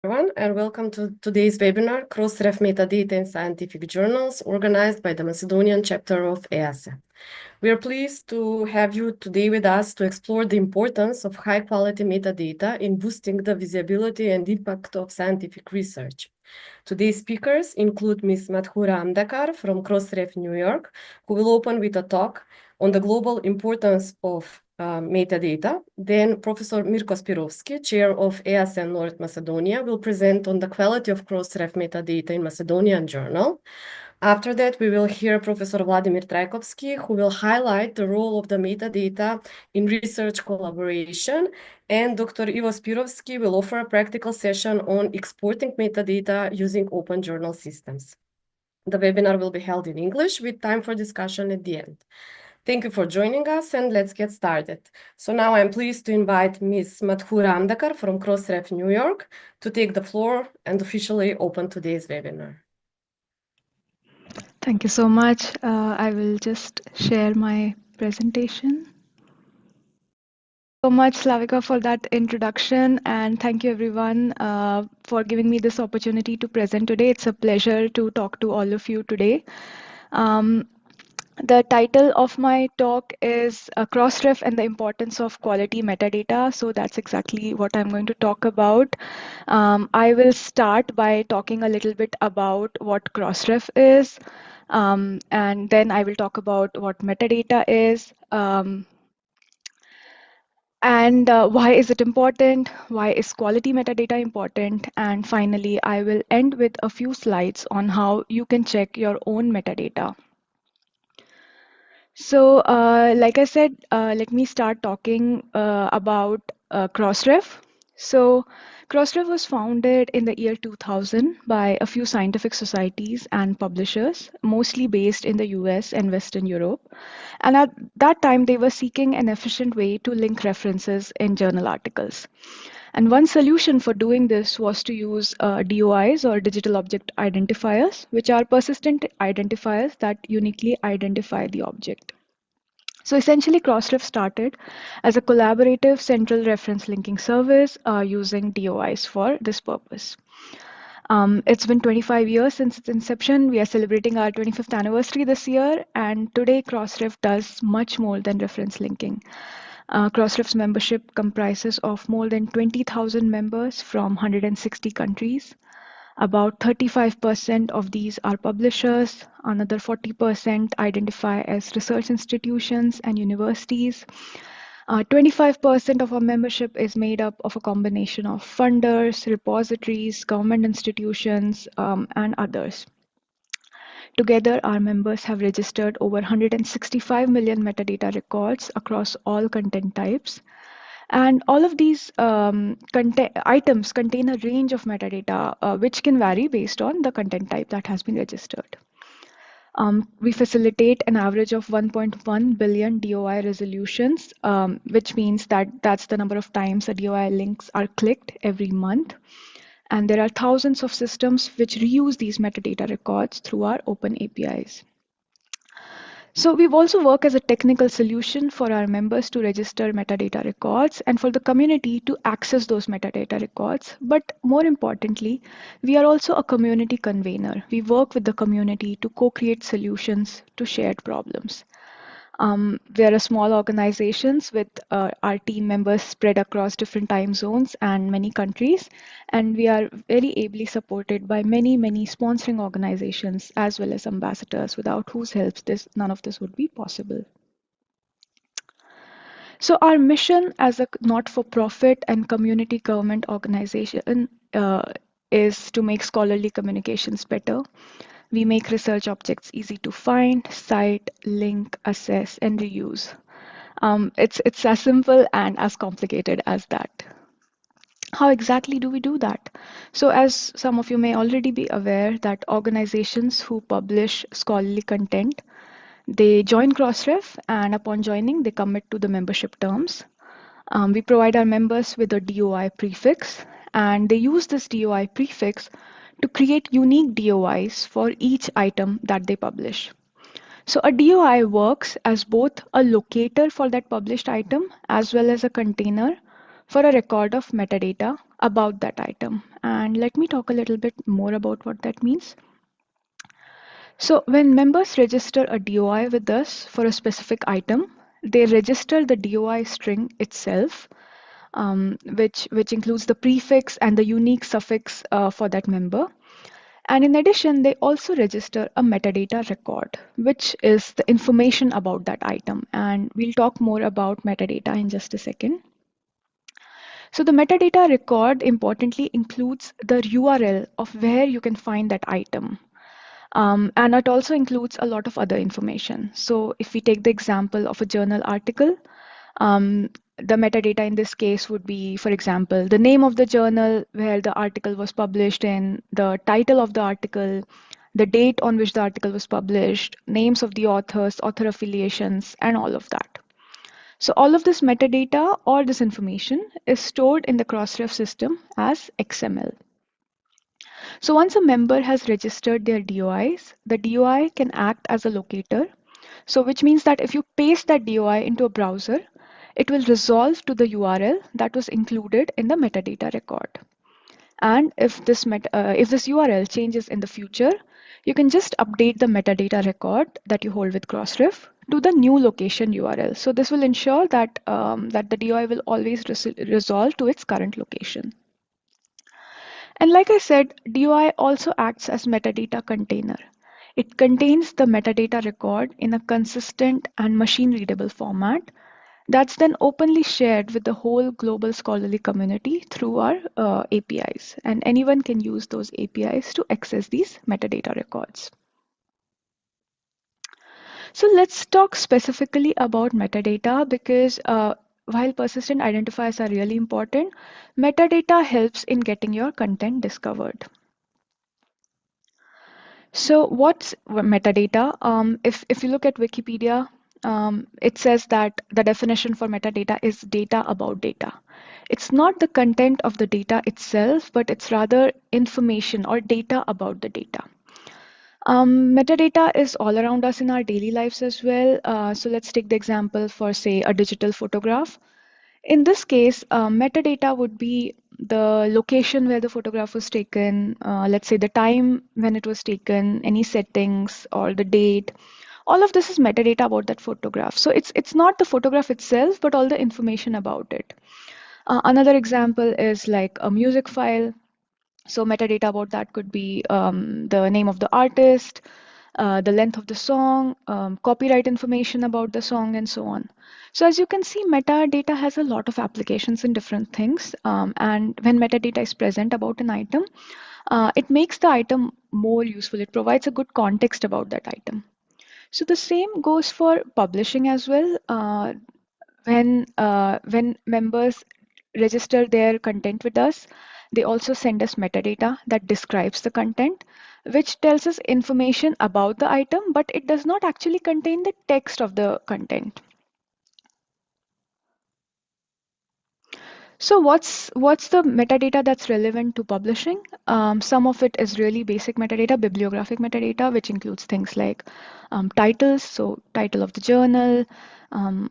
Everyone, and welcome to today's webinar, Crossref Metadata in Scientific Journals, organized by the Macedonian chapter of EASE. We are pleased to have you today with us to explore the importance of high-quality metadata in boosting the visibility and impact of scientific research. Today's speakers include Ms. Madhura Amdekar from Crossref New York, who will open with a talk on the global importance of metadata. Then Professor Mirko Spiroski, chair of EASE North Macedonia, will present on the quality of Crossref metadata in Macedonian journal. After that, we will hear Professor Vladimir Trajkovski, who will highlight the role of the metadata in research collaboration, and Dr. Ivo Spiroski will offer a practical session on exporting metadata using open journal systems. The webinar will be held in English with time for discussion at the end. Thank you for joining us, and let's get started. So now I'm pleased to invite Ms. Madhura Amdekar from Crossref New York to take the floor and officially open today's webinar. Thank you so much. I will just share my presentation. So much, Slavica, for that introduction, and thank you everyone for giving me this opportunity to present today. It's a pleasure to talk to all of you today. The title of my talk is Crossref and the Importance of Quality Metadata. So that's exactly what I'm going to talk about. I will start by talking a little bit about what Crossref is, and then I will talk about what metadata is, and why is it important, why is quality metadata important, and finally I will end with a few slides on how you can check your own metadata. So like I said, let me start talking about Crossref. So Crossref was founded in the year 2000 by a few scientific societies and publishers, mostly based in the US and Western Europe. And at that time, they were seeking an efficient way to link references in journal articles. And one solution for doing this was to use DOIs, or digital object identifiers, which are persistent identifiers that uniquely identify the object. So essentially, Crossref started as a collaborative central reference linking service using DOIs for this purpose. It's been 25 years since its inception. We are celebrating our 25th anniversary this year, and today Crossref does much more than reference linking. Crossref's membership comprises of more than 20,000 members from 160 countries. About 35% of these are publishers, another 40% identify as research institutions and universities. 25% of our membership is made up of a combination of funders, repositories, government institutions, and others. Together, our members have registered over 165 million metadata records across all content types. And all of these items contain a range of metadata, which can vary based on the content type that has been registered. We facilitate an average of 1.1 billion DOI resolutions, which means that that's the number of times the DOI links are clicked every month. And there are thousands of systems which reuse these metadata records through our open APIs. So we've also worked as a technical solution for our members to register metadata records and for the community to access those metadata records. But more importantly, we are also a community convener. We work with the community to co-create solutions to shared problems. We are a small organizations with our team members spread across different time zones and many countries, and we are very ably supported by many sponsoring organizations as well as ambassadors, without whose help none of this would be possible. So our mission as a not-for-profit and community government organization is to make scholarly communications better. We make research objects easy to find, cite, link, assess, and reuse. It's as simple and as complicated as that. How exactly do we do that? So as some of you may already be aware that organizations who publish scholarly content, they join Crossref, and upon joining, they commit to the membership terms. We provide our members with a DOI prefix, and they use this DOI prefix to create unique DOIs for each item that they publish. So a DOI works as both a locator for that published item as well as a container for a record of metadata about that item. And let me talk a little bit more about what that means. So when members register a DOI with us for a specific item, they register the DOI string itself, which includes the prefix and the unique suffix for that member. And in addition, they also register a metadata record, which is the information about that item. And we'll talk more about metadata in just a second. So the metadata record importantly includes the URL of where you can find that item. And it also includes a lot of other information. So if we take the example of a journal article, the metadata in this case would be, for example, the name of the journal where the article was published in, the title of the article, the date on which the article was published, names of the authors, author affiliations, and all of that. So all of this metadata or this information is stored in the Crossref system as XML. So once a member has registered their DOIs, the DOI can act as a locator. So which means that if you paste that DOI into a browser, it will resolve to the URL that was included in the metadata record. And if this URL changes in the future, you can just update the metadata record that you hold with Crossref to the new location URL. So this will ensure that, that the DOI will always resolve to its current location. And like I said, DOI also acts as metadata container. It contains the metadata record in a consistent and machine-readable format that's then openly shared with the whole global scholarly community through our APIs. And anyone can use those APIs to access these metadata records. So let's talk specifically about metadata because while persistent identifiers are really important, metadata helps in getting your content discovered. So what's metadata? If you look at Wikipedia, it says that the definition for metadata is data about data. It's not the content of the data itself, but it's rather information or data about the data. Metadata is all around us in our daily lives as well. So let's take the example for, say, a digital photograph. In this case, metadata would be the location where the photograph was taken, let's say the time when it was taken, any settings or the date. All of this is metadata about that photograph. So it's not the photograph itself, but all the information about it. Another example is like a music file. So metadata about that could be the name of the artist, the length of the song, copyright information about the song, and so on. So as you can see, metadata has a lot of applications in different things. And when metadata is present about an item, it makes the item more useful. It provides a good context about that item. So the same goes for publishing as well. When members register their content with us, they also send us metadata that describes the content, which tells us information about the item, but it does not actually contain the text of the content. So what's the metadata that's relevant to publishing? Some of it is really basic metadata, bibliographic metadata, which includes things like titles, so title of the journal,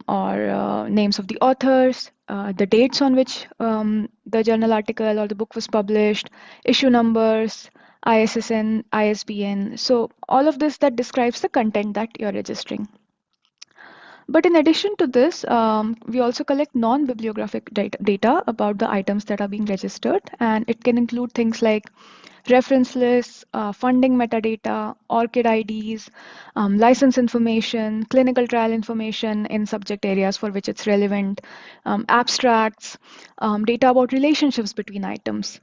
or names of the authors, the dates on which the journal article or the book was published, issue numbers, ISSN, ISBN. So all of this that describes the content that you're registering. But in addition to this, we also collect non-bibliographic data about the items that are being registered, and it can include things like reference lists, funding metadata, ORCID IDs, license information, clinical trial information in subject areas for which it's relevant, abstracts, data about relationships between items.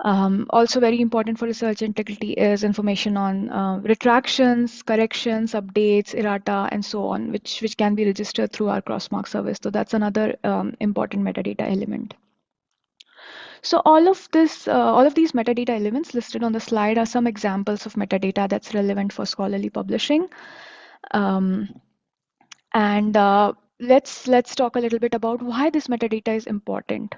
Also very important for research integrity is information on retractions, corrections, updates, errata, and so on, which can be registered through our Crossmark service. So that's another important metadata element. So all of these metadata elements listed on the slide are some examples of metadata that's relevant for scholarly publishing. Let's talk a little bit about why this metadata is important.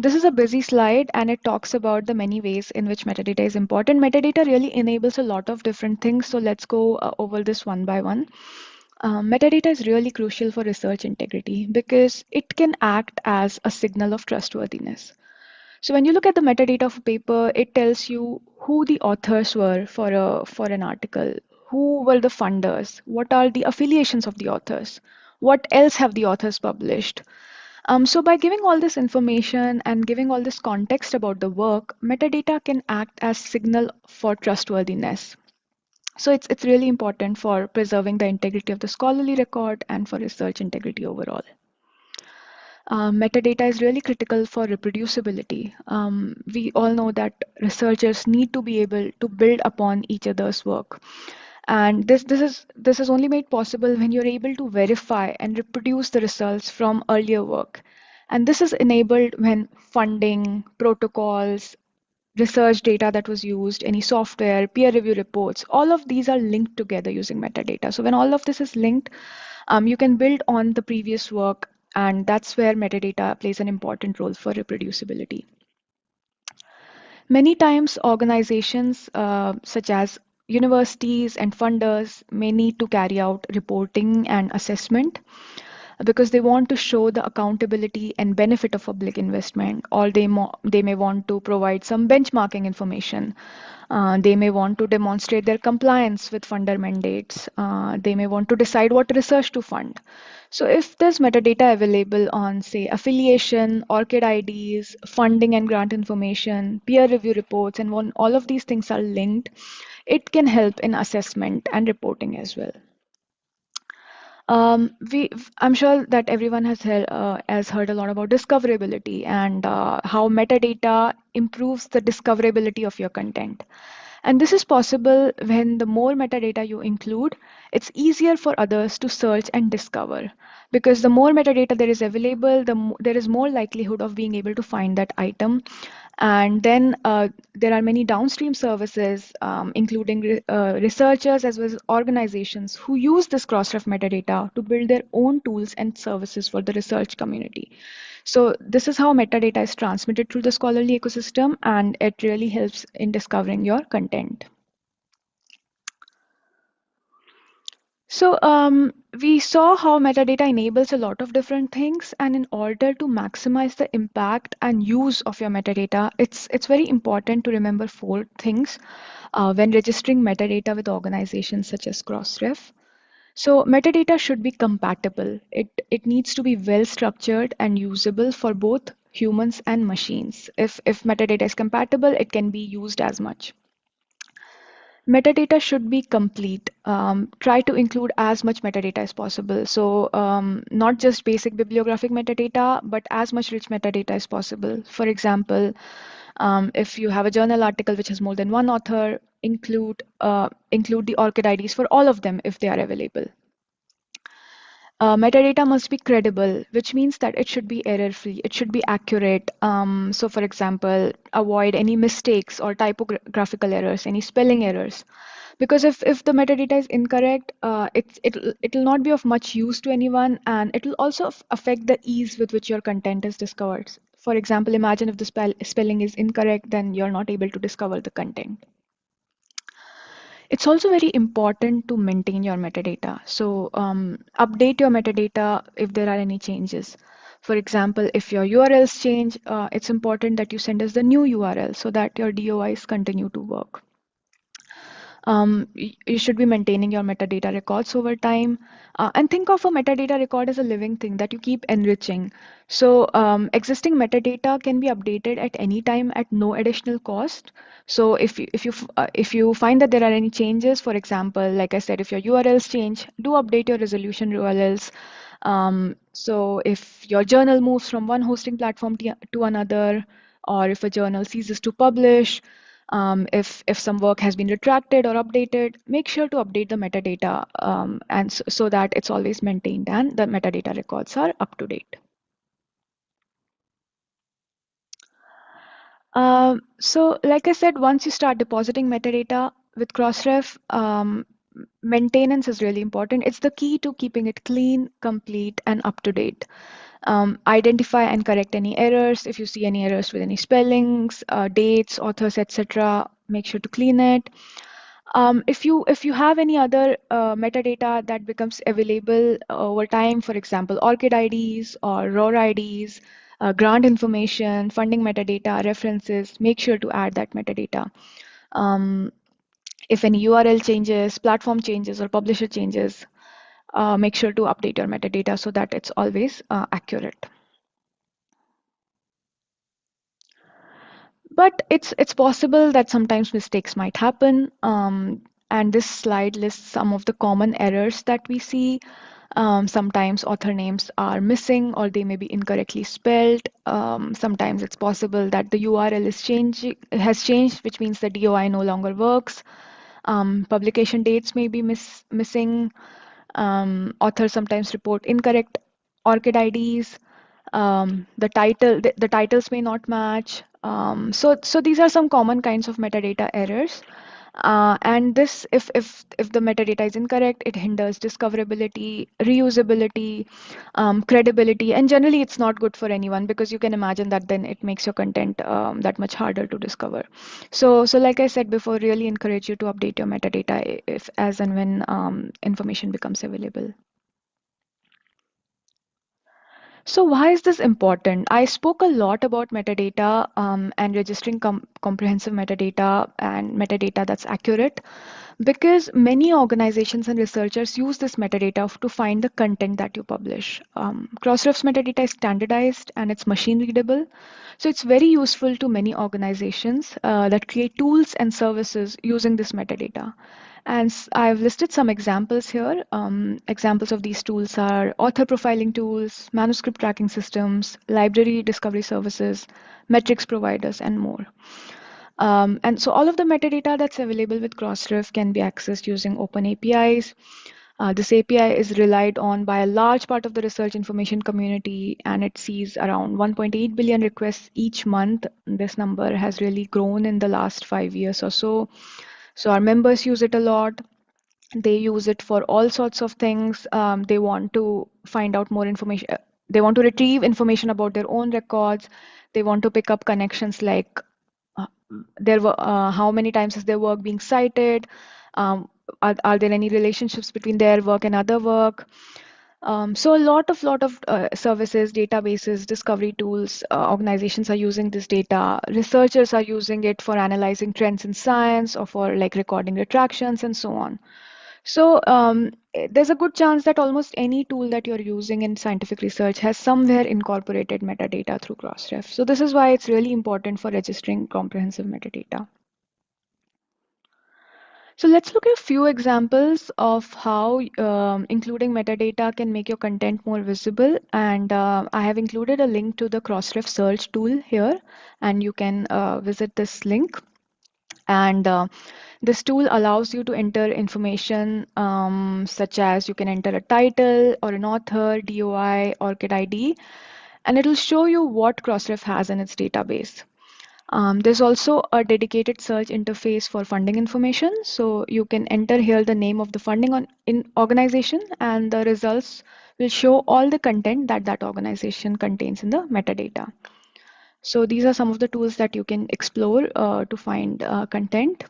This is a busy slide and it talks about the many ways in which metadata is important. Metadata really enables a lot of different things. So let's go over this one by one. Metadata is really crucial for research integrity because it can act as a signal of trustworthiness. So when you look at the metadata of a paper, it tells you who the authors were for an article, who were the funders, what are the affiliations of the authors, what else have the authors published. So by giving all this information and giving all this context about the work, metadata can act as signal for trustworthiness. So it's really important for preserving the integrity of the scholarly record and for research integrity overall. Metadata is really critical for reproducibility. We all know that researchers need to be able to build upon each other's work. And this is only made possible when you're able to verify and reproduce the results from earlier work. And this is enabled when funding, protocols, research data that was used, any software, peer review reports, all of these are linked together using metadata. So when all of this is linked, you can build on the previous work, and that's where metadata plays an important role for reproducibility. Many times, organizations such as universities and funders may need to carry out reporting and assessment because they want to show the accountability and benefit of public investment, or they may want to provide some benchmarking information. They may want to demonstrate their compliance with funder mandates. They may want to decide what research to fund. So if there's metadata available on, say, affiliation, ORCID IDs, funding and grant information, peer review reports, and when all of these things are linked, it can help in assessment and reporting as well. I'm sure that everyone has heard a lot about discoverability and how metadata improves the discoverability of your content. And this is possible when the more metadata you include, it's easier for others to search and discover. Because the more metadata there is available, there is more likelihood of being able to find that item. And then there are many downstream services, including researchers as well as organizations who use this Crossref metadata to build their own tools and services for the research community. So this is how metadata is transmitted through the scholarly ecosystem, and it really helps in discovering your content. So we saw how metadata enables a lot of different things, and in order to maximize the impact and use of your metadata, it's very important to remember 4 things when registering metadata with organizations such as Crossref. So metadata should be compatible. It needs to be well structured and usable for both humans and machines. If metadata is compatible, it can be used as much. Metadata should be complete. Try to include as much metadata as possible. So not just basic bibliographic metadata, but as much rich metadata as possible. For example, if you have a journal article which has more than one author, include the ORCID IDs for all of them if they are available. Metadata must be credible, which means that it should be error-free, it should be accurate. So for example, avoid any mistakes or typographical errors, any spelling errors. Because if the metadata is incorrect, it'll not be of much use to anyone, and it'll also affect the ease with which your content is discovered. For example, imagine if the spelling is incorrect, then you're not able to discover the content. It's also very important to maintain your metadata. So update your metadata if there are any changes. For example, if your URLs change, it's important that you send us the new URL so that your DOIs continue to work. You should be maintaining your metadata records over time, and think of a metadata record as a living thing that you keep enriching. So existing metadata can be updated at any time at no additional cost. So if you find that there are any changes, for example, like I said, if your URLs change, do update your resolution URLs. So if your journal moves from one hosting platform to another, or if a journal ceases to publish, if some work has been retracted or updated, make sure to update the metadata, and so that it's always maintained and the metadata records are up to date. So like I said, once you start depositing metadata with Crossref, maintenance is really important. It's the key to keeping it clean, complete, and up to date. Identify and correct any errors. If you see any errors with any spellings, dates, authors, etc., make sure to clean it. If you have any other metadata that becomes available over time, for example, ORCID IDs or ROR IDs, grant information, funding metadata, references, make sure to add that metadata. If any URL changes, platform changes, or publisher changes, make sure to update your metadata so that it's always accurate. But it's possible that sometimes mistakes might happen. And this slide lists some of the common errors that we see. Sometimes author names are missing or they may be incorrectly spelled. Sometimes it's possible that the URL has changed, which means the DOI no longer works. Publication dates may be missing. Authors sometimes report incorrect ORCID IDs. The titles may not match. So these are some common kinds of metadata errors. And this, if the metadata is incorrect, it hinders discoverability, reusability, credibility, and generally it's not good for anyone, because you can imagine that then it makes your content that much harder to discover. So like I said before, really encourage you to update your metadata if as and when information becomes available. So why is this important? I spoke a lot about metadata and registering comprehensive metadata and metadata that's accurate, because many organizations and researchers use this metadata to find the content that you publish. Crossref's metadata is standardized and it's machine readable. So it's very useful to many organizations that create tools and services using this metadata. And I've listed some examples here. Examples of these tools are author profiling tools, manuscript tracking systems, library discovery services, metrics providers, and more. And so all of the metadata that's available with Crossref can be accessed using open APIs. This API is relied on by a large part of the research information community, and it sees around 1.8 billion requests each month. This number has really grown in the last 5 years or so. So our members use it a lot. They use it for all sorts of things. They want to find out more information. They want to retrieve information about their own records. They want to pick up connections like how many times is their work being cited? Are there any relationships between their work and other work? So a lot of services, databases, discovery tools, organizations are using this data. Researchers are using it for analyzing trends in science or for like recording retractions and so on. So there's a good chance that almost any tool that you're using in scientific research has somewhere incorporated metadata through Crossref. So this is why it's really important for registering comprehensive metadata. So let's look at a few examples of how including metadata can make your content more visible. And I have included a link to the Crossref search tool here, and you can visit this link. And this tool allows you to enter information such as you can enter a title or an author, DOI, ORCID ID, and it will show you what Crossref has in its database. There's also a dedicated search interface for funding information. So you can enter here the name of the funding organization, and the results will show all the content that that organization contains in the metadata. So these are some of the tools that you can explore to find content.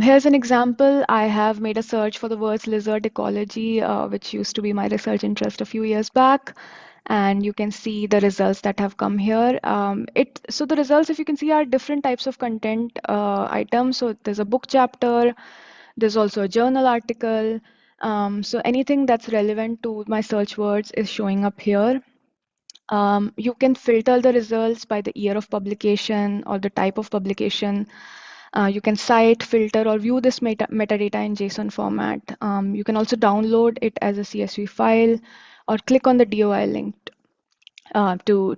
Here's an example. I have made a search for the words lizard ecology, which used to be my research interest a few years back. And you can see the results that have come here. So the results, if you can see, are different types of content items. So there's a book chapter. There's also a journal article. So anything that's relevant to my search words is showing up here. You can filter the results by the year of publication or the type of publication. You can cite, filter, or view this metadata in JSON format. You can also download it as a CSV file or click on the DOI link to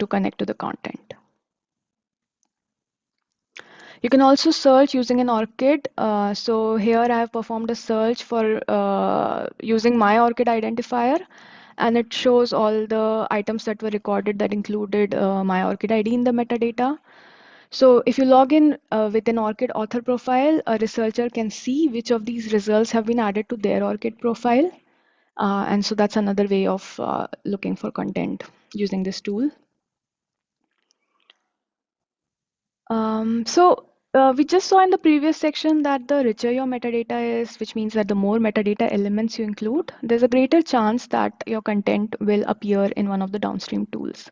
connect to the content. You can also search using an ORCID. So here I have performed a search for using my ORCID identifier, and it shows all the items that were recorded that included my ORCID ID in the metadata. So if you log in with an ORCID author profile, a researcher can see which of these results have been added to their ORCID profile. And so that's another way of looking for content using this tool. So We just saw in the previous section that the richer your metadata is, which means that the more metadata elements you include, there's a greater chance that your content will appear in one of the downstream tools.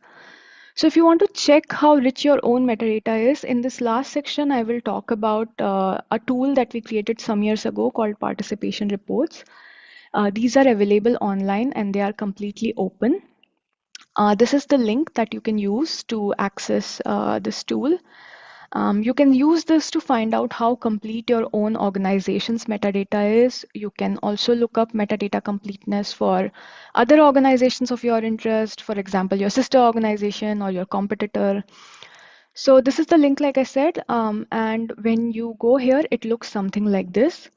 So if you want to check how rich your own metadata is, in this last section, I will talk about a tool that we created some years ago called participation reports. These are available online and they are completely open. This is the link that you can use to access this tool. You can use this to find out how complete your own organization's metadata is. You can also look up metadata completeness for other organizations of your interest, for example, your sister organization or your competitor. So this is the link, like I said, and when you go here, it looks something like this.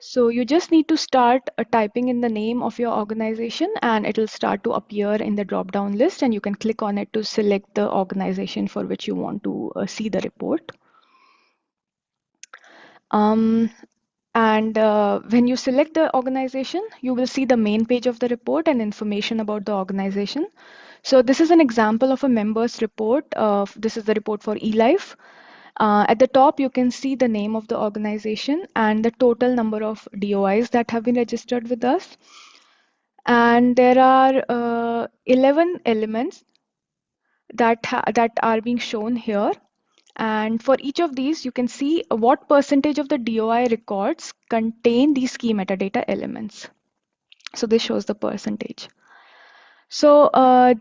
So you just need to start typing in the name of your organization and it'll start to appear in the drop-down list, and you can click on it to select the organization for which you want to see the report. When you select the organization, you will see the main page of the report and information about the organization. So this is an example of a members report. This is the report for eLife. At the top, you can see the name of the organization and the total number of DOIs that have been registered with us. And there are 11 elements that are being shown here. And for each of these, you can see what percentage of the DOI records contain these key metadata elements. So this shows the percentage. So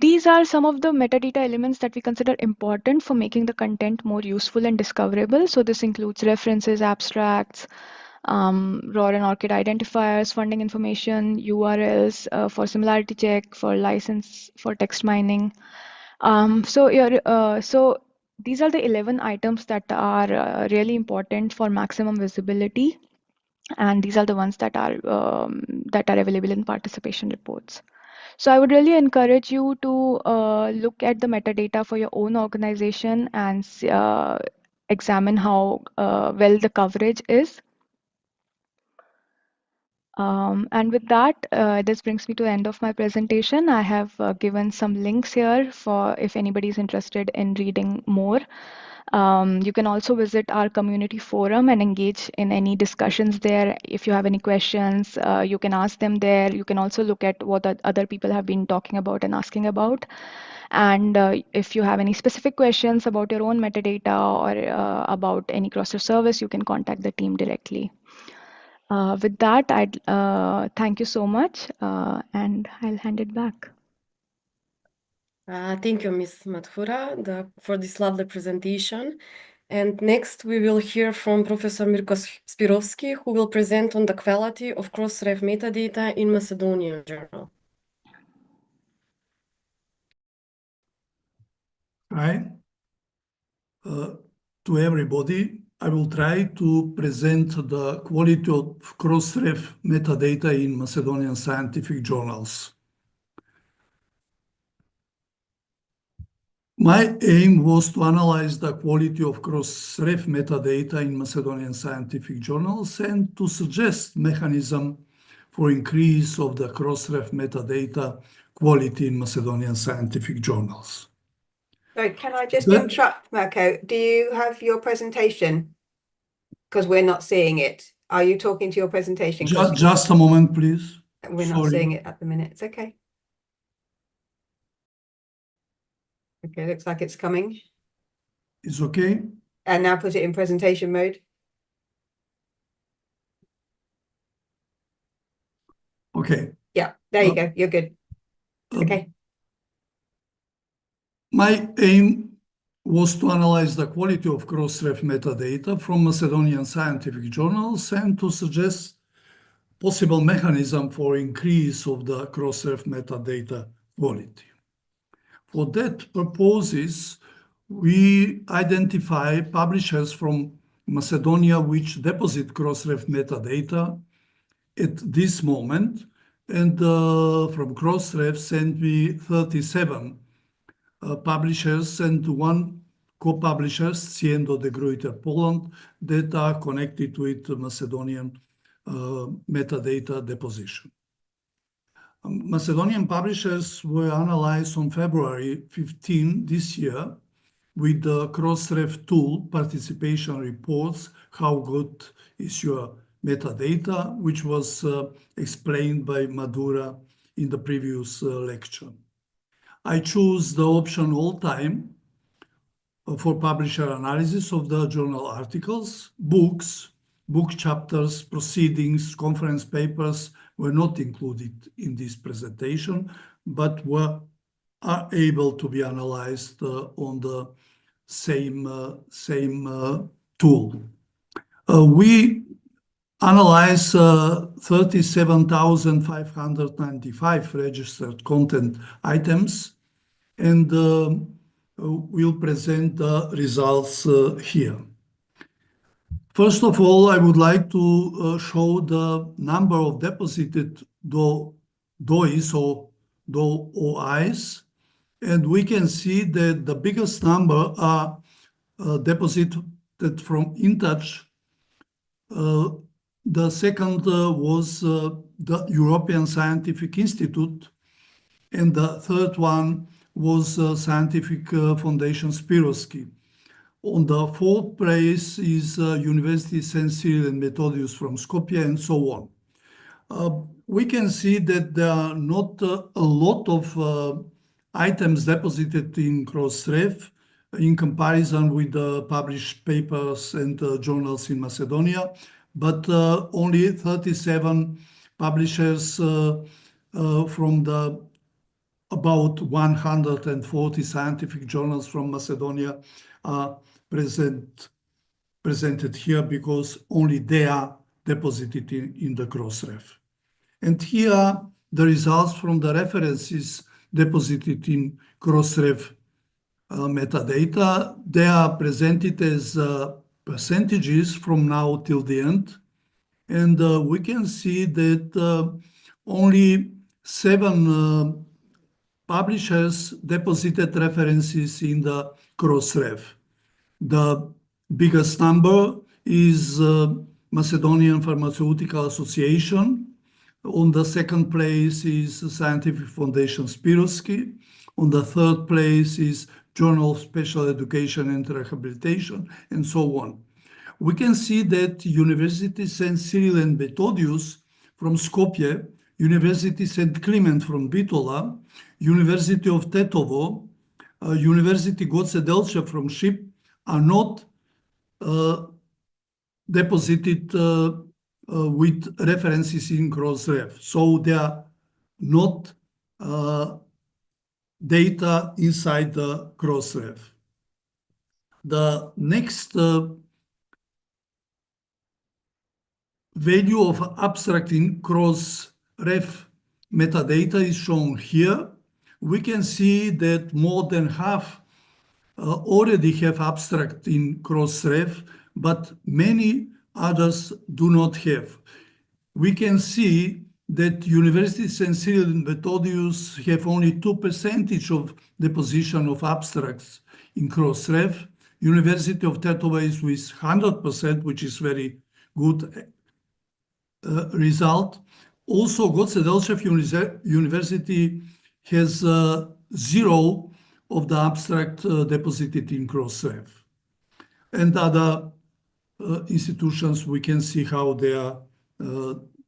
these are some of the metadata elements that we consider important for making the content more useful and discoverable. So this includes references, abstracts, ROR and ORCID identifiers, funding information, URLs for similarity check, for license, for text mining. So these are the 11 items that are really important for maximum visibility, and these are the ones that are available in participation reports. So I would really encourage you to look at the metadata for your own organization and examine how well the coverage is. And with that, this brings me to the end of my presentation. I have given some links here for if anybody is interested in reading more. You can also visit our community forum and engage in any discussions there. If you have any questions, you can ask them there. You can also look at what other people have been talking about and asking about. And if you have any specific questions about your own metadata or about any Crossref service, you can contact the team directly. With that, I'd thank you so much, and I'll hand it back. Thank you, Ms. Madhura, for this lovely presentation. And next, we will hear from Professor Mirko Spiroski, who will present on the quality of Crossref metadata in Macedonian journal. Hi. To everybody, I will try to present the quality of Crossref metadata in Macedonian scientific journals. My aim was to analyze the quality of Crossref metadata in Macedonian scientific journals and to suggest mechanism for increase of the Crossref metadata quality in Macedonian scientific journals. Sorry, can I just interrupt, Mirko? Do you have your presentation? Because we're not seeing it. Are you talking to your presentation? Just a moment, please. We're not seeing it at the minute. It's okay. Okay, looks like it's coming. It's okay. And now put it in presentation mode. Okay. Yeah, there you go. You're good. Okay. My aim was to analyze the quality of Crossref metadata from Macedonian scientific journals and to suggest possible mechanism for increase of the Crossref metadata quality. For that purposes, we identify publishers from Macedonia which deposit Crossref metadata at this moment, and from Crossref sent me 37 publishers and one co-publishers, Ciendo de Gruyter Poland, that are connected with Macedonian metadata deposition. Macedonian publishers were analyzed on February 15 this year with the Crossref tool participation reports, how good is your metadata, which was explained by Madhura in the previous lecture. I choose the option all time for publisher analysis of the journal articles. Books, book chapters, proceedings, conference papers were not included in this presentation, but are able to be analyzed on the same tool. We analyze 37,595 registered content items, and we'll present the results here. First of all, I would like to show the number of deposited DOIs or DOIs, and we can see that the biggest number are deposited from InTouch. The second was the European Scientific Institute, and the third one was Scientific Foundation Spiroski. On the fourth place is University St. Cyril and Methodius from Skopje, and so on. We can see that there are not a lot of items deposited in Crossref in comparison with the published papers and journals in Macedonia, but only 37 publishers from the about 140 scientific journals from Macedonia are presented here because only they are deposited in the Crossref. And here are the results from the references deposited in Crossref metadata. They are presented as percentages from now till the end. And we can see that only 7 publishers deposited references in the Crossref. The biggest number is Macedonian Pharmaceutical Association. On the second place is Scientific Foundation Spiroski. On the third place is Journal of Special Education and Rehabilitation, and so on. We can see that University St. Cyril and Methodius from Skopje, University St. Clement from Bitola, University of Tetovo, University Goce Delce from Ship are not deposited with references in Crossref. So they are not data inside the Crossref. The next value of abstract in Crossref metadata is shown here. We can see that more than half already have abstract in Crossref, but many others do not have. We can see that University St. Cyril and Methodius have only 2% of deposition of abstracts in Crossref. University of Tetovo is with 100%, which is very good result. Also, Goce Delce University has 0 of the abstract deposited in Crossref. And other institutions, we can see how they are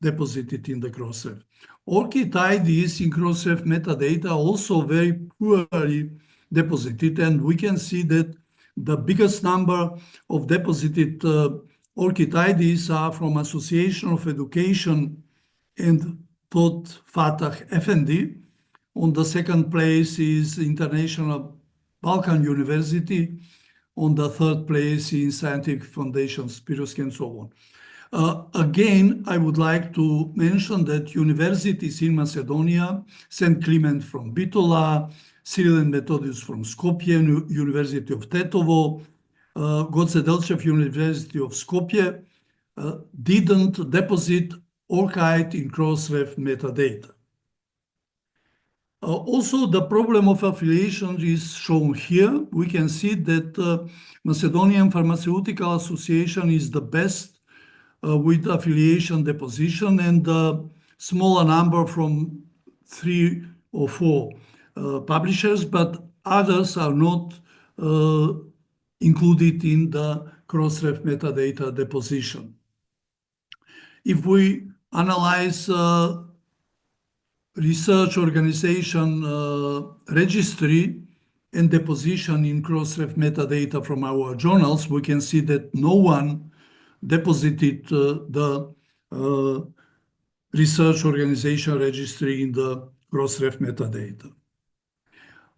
deposited in the Crossref. ORCID IDs in Crossref metadata also very poorly deposited, and we can see that the biggest number of deposited ORCID IDs are from Association of Education and Tot Fatah Effendi. On the second place is International Balkan University. On the third place is Scientific Foundation Spiroski, and so on. Again, I would like to mention that universities in Macedonia, St. Clement from Bitola, Cyril and Methodius from Skopje, University of Tetovo, Goce Delce University of Skopje, didn't deposit ORCID in Crossref metadata. Also, the problem of affiliation is shown here. We can see that Macedonian Pharmaceutical Association is the best with affiliation deposition, and a smaller number from 3 or 4 publishers, but others are not included in the Crossref metadata deposition. If we analyze research organization registry and deposition in Crossref metadata from our journals, we can see that no one deposited the research organization registry in the Crossref metadata.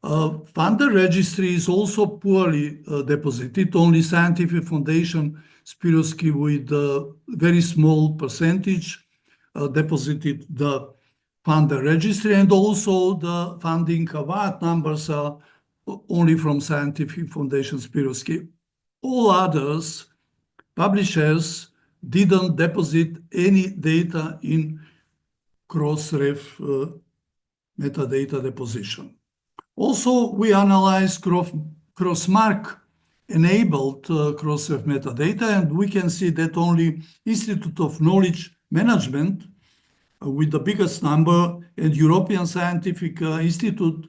Funder registry is also poorly deposited. Only Scientific Foundation Spiroski with a very small percentage deposited the funder registry, and also the funding award numbers are only from Scientific Foundation Spiroski. All others publishers didn't deposit any data in Crossref metadata deposition. Also, we analyzed Crossmark enabled Crossref metadata, and we can see that only Institute of Knowledge Management with the biggest number and European Scientific Institute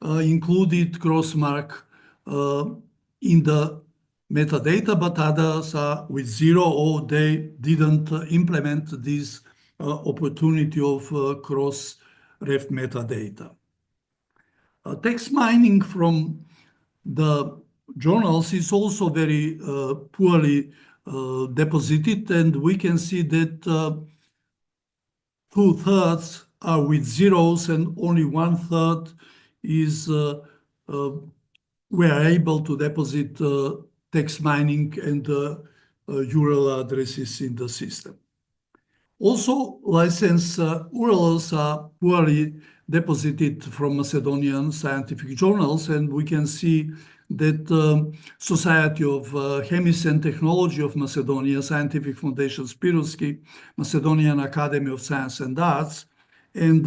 included Crossmark in the metadata, but others are with 0 or they didn't implement this opportunity of Crossref metadata. Text mining from the journals is also very poorly deposited, and we can see that 2/3 are with zeros and only 1/3 is we are able to deposit text mining and URL addresses in the system. Also, license URLs are poorly deposited from Macedonian scientific journals, and we can see that Society of Chemists and Technology of Macedonia, Scientific Foundation Spiroski, Macedonian Academy of Science and Arts, and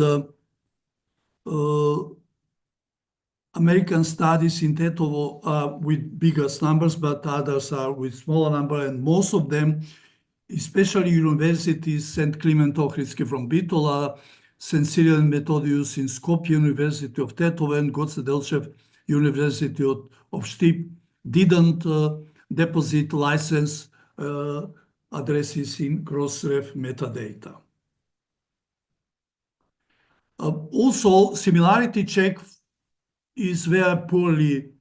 American Studies in Tetovo are with biggest numbers, but others are with smaller number, and most of them, especially universities, St. Clement Ohridski from Bitola, St. Cyril and Methodius in Skopje, University of Tetovo, and Goce Delchev, University of Štip, didn't deposit license addresses in Crossref metadata. Also, similarity check is very poorly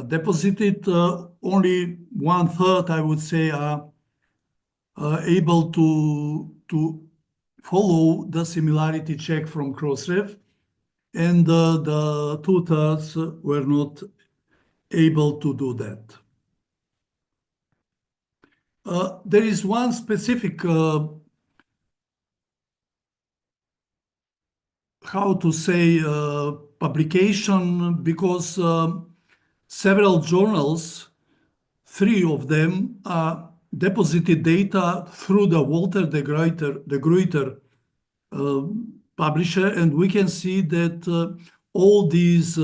deposited. Only 1/3, I would say, are able to follow the similarity check from Crossref, and the 2/3 were not able to do that. There is one specific, how to say, publication, because several journals, 3 of them, deposited data through the Walter de Gruyter publisher, and we can see that all these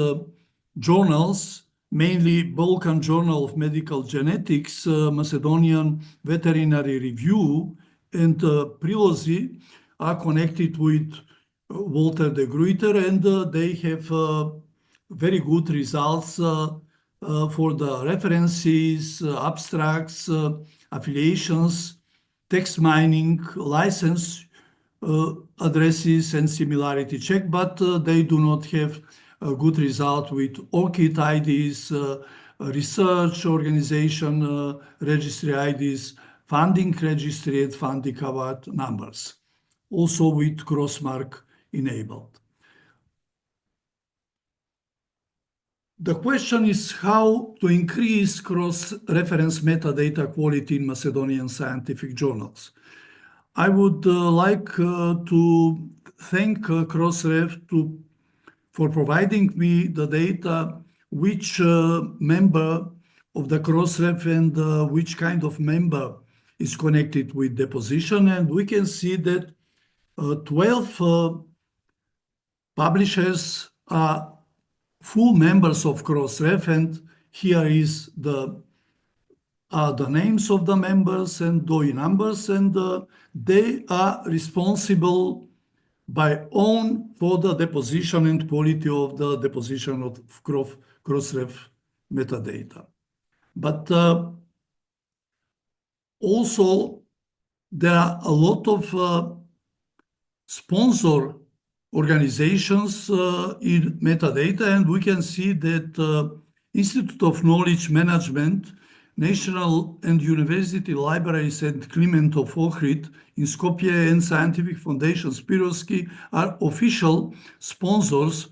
journals, mainly Balkan Journal of Medical Genetics, Macedonian Veterinary Review, and Prilozi, are connected with Walter de Gruyter, and they have very good results for the references, abstracts, affiliations, text mining, license addresses, and similarity check, but they do not have a good result with ORCID IDs, research organization registry IDs, funding registry, and funding award numbers, also with Crossmark enabled. The question is how to increase cross-reference metadata quality in Macedonian scientific journals. I would like to thank Crossref for providing me the data, which member of the Crossref and which kind of member is connected with deposition. And we can see that 12 publishers are full members of Crossref, and here is the names of the members and DOI numbers, and they are responsible by own for the deposition and quality of the deposition of Crossref metadata. But also, there are a lot of sponsor organizations in metadata, and we can see that Institute of Knowledge Management, National and University Libraries and Kliment of Ohrid in Skopje, and Scientific Foundation Spiroski are official sponsors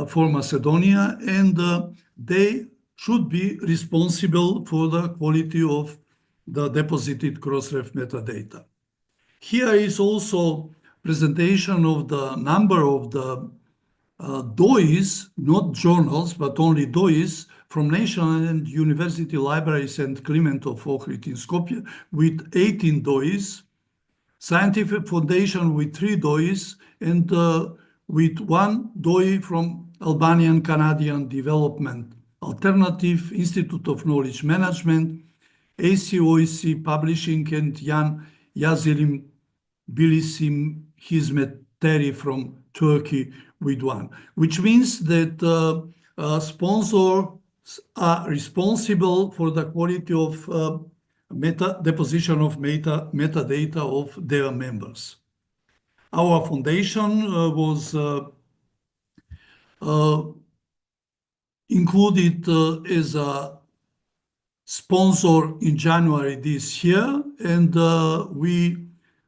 for Macedonia, and they should be responsible for the quality of the deposited Crossref metadata. Here is also presentation of the number of the DOIs, not journals, but only DOIs from National and University Libraries and Kliment of Ohrid in Skopje with 18 DOIs, Scientific Foundation with 3 DOIs, and with 1 DOI from Albanian Canadian Development Alternative, Institute of Knowledge Management, ACOEC Publishing, and Jan Yazilim Bilisim Hizmetleri from Turkey with 1, which means that sponsors are responsible for the quality of deposition of metadata of their members. Our foundation was included as a sponsor in January this year, and we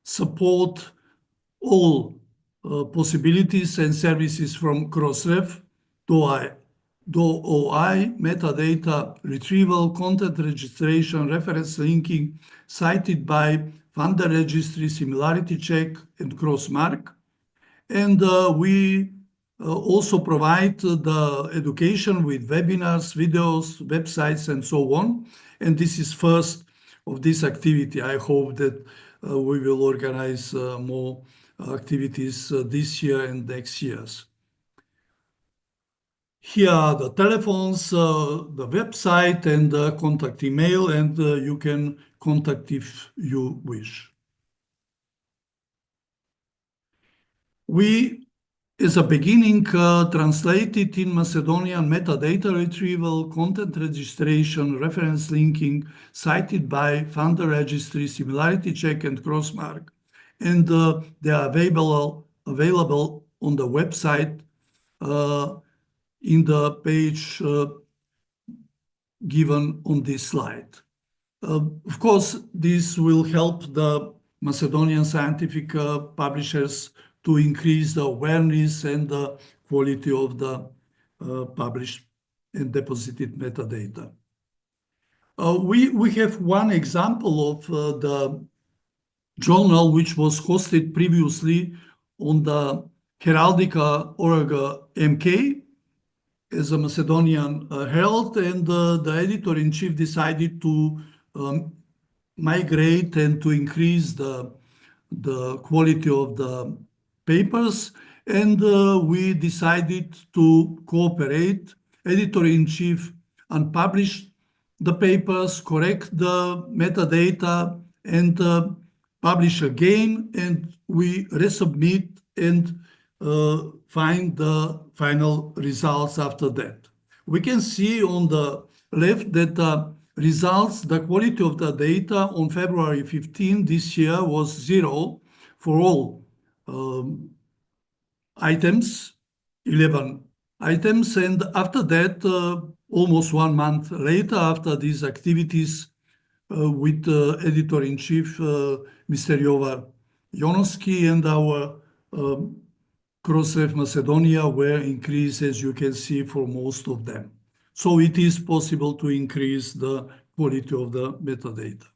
support all possibilities and services from Crossref, DOI, metadata retrieval, content registration, reference linking, cited by funder registry, similarity check, and crossmark. And we also provide the education with webinars, videos, websites, and so on. And this is first of this activity. I hope that we will organize more activities this year and next years. Here are the telephones, the website, and the contact email, and you can contact if you wish. We, as a beginning, translated in Macedonian metadata retrieval, content registration, reference linking, cited by funder registry, similarity check, and crossmark. And they are available on the website in the page given on this slide. Of course, this will help the Macedonian scientific publishers to increase the awareness and the quality of the published and deposited metadata. We have one example of the journal which was hosted previously on the Heraldica.org MK as a Macedonian Herald, and the editor-in-chief decided to migrate and to increase the quality of the papers, and we decided to cooperate. Editor-in-chief unpublished the papers, correct the metadata, and publish again, and we resubmit and find the final results after that. We can see on the left that the results, the quality of the data on February 15 this year was 0 for all items, 11 items, and after that, almost 1 month later, after these activities with editor-in-chief, Mr. Jovan Jonovski, and our Crossref Macedonia were increased, as you can see, for most of them. So it is possible to increase the quality of the metadata.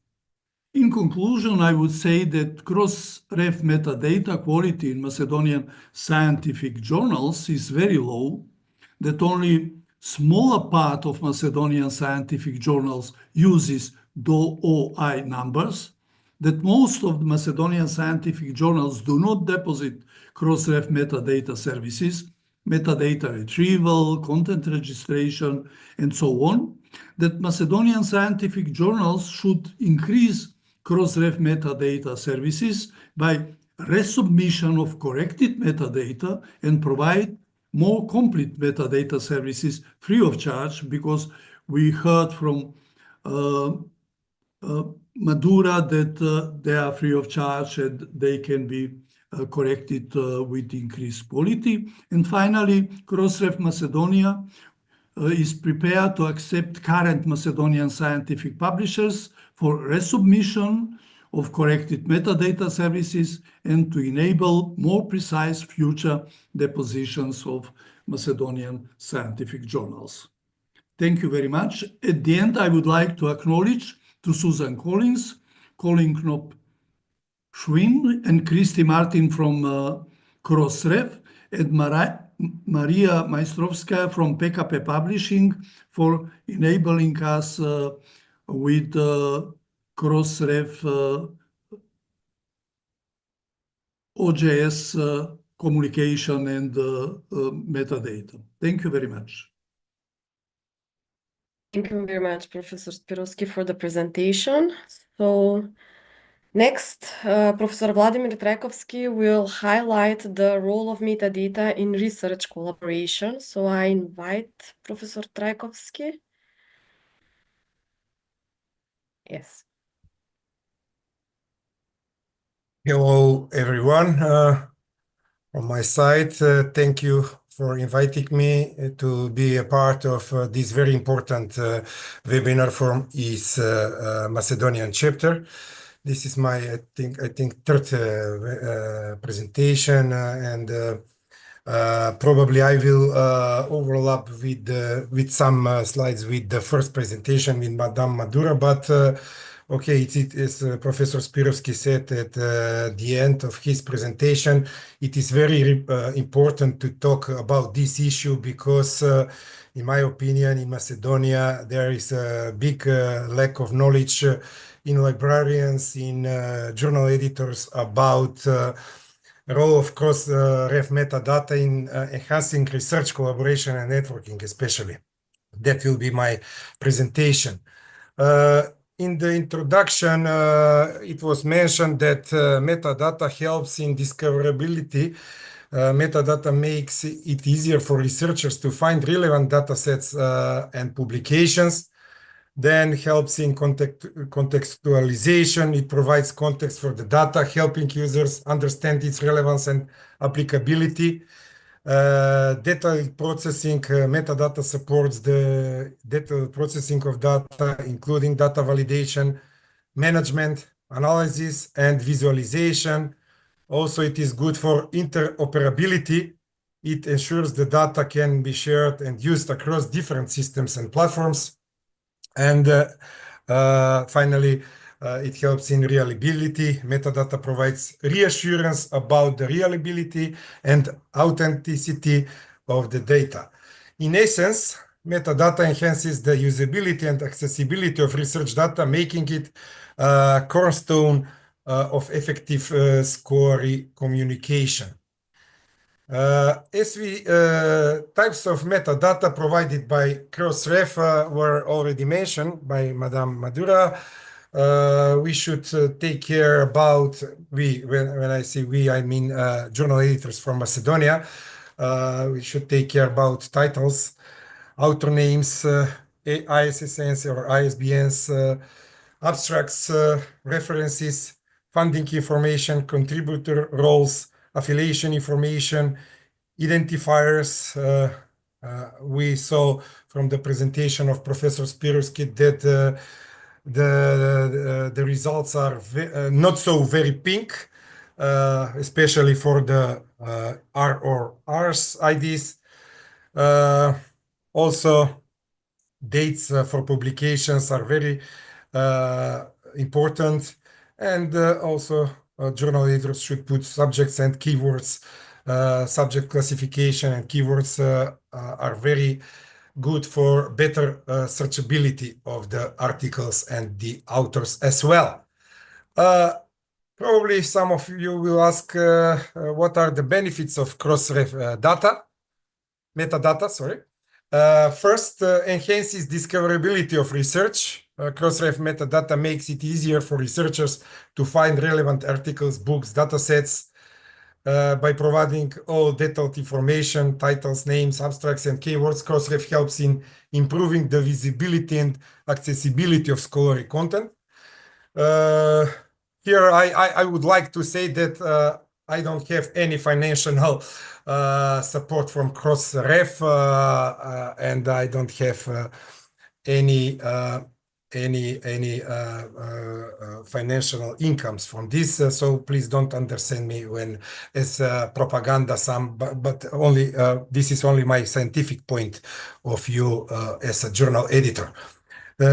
In conclusion, I would say that Crossref metadata quality in Macedonian scientific journals is very low, that only smaller part of Macedonian scientific journals uses DOI numbers, that most of the Macedonian scientific journals do not deposit Crossref metadata services, metadata retrieval, content registration, and so on, that Macedonian scientific journals should increase Crossref metadata services by resubmission of corrected metadata and provide more complete metadata services free of charge, because we heard from Madhura that they are free of charge and they can be corrected with increased quality. And finally, Crossref Macedonia is prepared to accept current Macedonian scientific publishers for resubmission of corrected metadata services and to enable more precise future depositions of Macedonian scientific journals. Thank you very much. At the end, I would like to acknowledge to Susan Collins, Colin Knop-Schwinn, and Christy Martin from Crossref, and Maria Maestrovskaya from PKP Publishing for enabling us with Crossref OJS communication and metadata. Thank you very much. Thank you very much, Professor Spiroski, for the presentation. So next, Professor Vladimir Trajkovski will highlight the role of metadata in research collaboration. So I invite Professor Trajkovski. Yes. Hello, everyone. From my side, thank you for inviting me to be a part of this very important webinar from EASE Macedonian chapter. This is my, I think third presentation, and probably I will overlap with some slides with the first presentation with Madame Madhura, but okay, it is Professor Spiroski said at the end of his presentation, it is very important to talk about this issue because, in my opinion, in Macedonia, there is a big lack of knowledge in librarians, in journal editors about role of Crossref Metadata in enhancing research collaboration and networking, especially. That will be my presentation. In the introduction, it was mentioned that metadata helps in discoverability. Metadata makes it easier for researchers to find relevant data sets and publications. Then helps in contextualization. It provides context for the data, helping users understand its relevance and applicability. Data processing, metadata supports the data processing of data, including data validation, management, analysis, and visualization. Also, it is good for interoperability. It ensures the data can be shared and used across different systems and platforms. And finally, it helps in reliability. Metadata provides reassurance about the reliability and authenticity of the data. In essence, metadata enhances the usability and accessibility of research data, making it a cornerstone of effective scholarly communication. Types of metadata provided by Crossref were already mentioned by Madame Madhura. We should take care about, when I say we, I mean journal editors from Macedonia. We should take care about titles, author names, ISSNs or ISBNs, abstracts, references, funding information, contributor roles, affiliation information, identifiers. We saw from the presentation of Professor Spiroski that the results are not so very pink, especially for the R or Rs IDs. Also, dates for publications are very important, and also journal editors should put subjects and keywords. Subject classification and keywords are very good for better searchability of the articles and the authors as well. Probably some of you will ask what are the benefits of Crossref metadata, sorry. First, enhances discoverability of research. Crossref metadata makes it easier for researchers to find relevant articles, books, datasets. by providing all detailed information, titles, names, abstracts, and keywords. Crossref helps in improving the visibility and accessibility of scholarly content. Here, I would like to say that I don't have any financial support from Crossref, and I don't have any financial incomes from this. So please don't understand me when as propaganda. But only this is only my scientific point of view as a journal editor.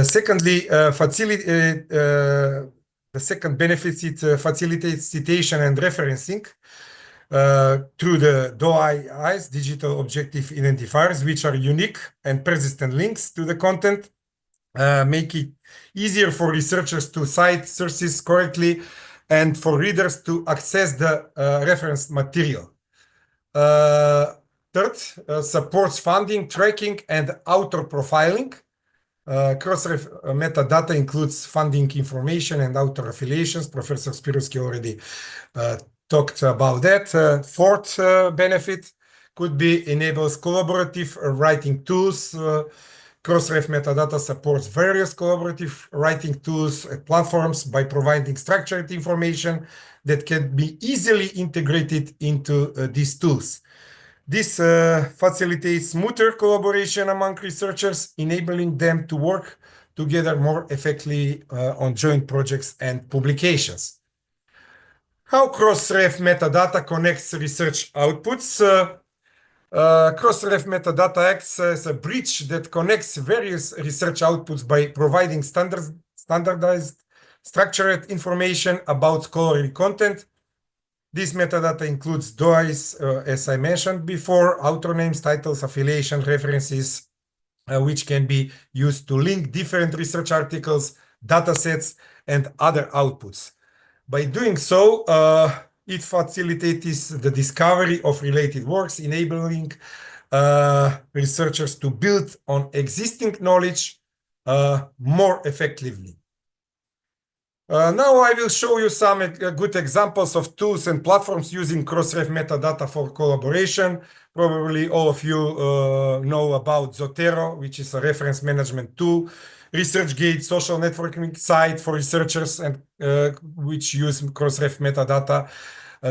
Secondly, the second benefit, it facilitates citation and referencing through the DOI-EASE, digital objective identifiers, which are unique and persistent links to the content, make it easier for researchers to cite sources correctly and for readers to access the reference material. Third, supports funding, tracking, and author profiling. Crossref metadata includes funding information and author affiliations. Professor Spiroski already talked about that. Fourth benefit could be enables collaborative writing tools. Crossref metadata supports various collaborative writing tools and platforms by providing structured information that can be easily integrated into these tools. This facilitates smoother collaboration among researchers, enabling them to work together more effectively on joint projects and publications. How Crossref metadata connects research outputs? Crossref metadata acts as a bridge that connects various research outputs by providing standardized, structured information about scholarly content. This metadata includes DOIs, as I mentioned before, author names, titles, affiliation, references, which can be used to link different research articles, datasets, and other outputs. By doing so, it facilitates the discovery of related works, enabling researchers to build on existing knowledge more effectively. Now I will show you some good examples of tools and platforms using Crossref metadata for collaboration. Probably all of you know about Zotero, which is a reference management tool, ResearchGate, social networking site for researchers, and which use Crossref metadata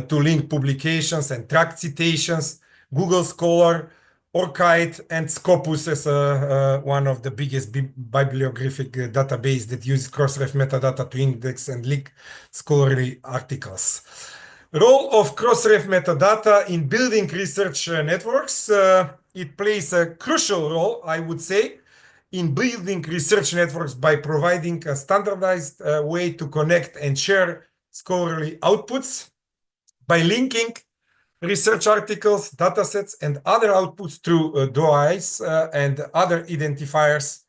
to link publications and track citations, Google Scholar, Orchid, and Scopus as one of the biggest bibliographic database that use Crossref metadata to index and link scholarly articles. Role of Crossref metadata in building research networks. It plays a crucial role, I would say, in building research networks by providing a standardized way to connect and share scholarly outputs by linking research articles, datasets, and other outputs through DOIs and other identifiers.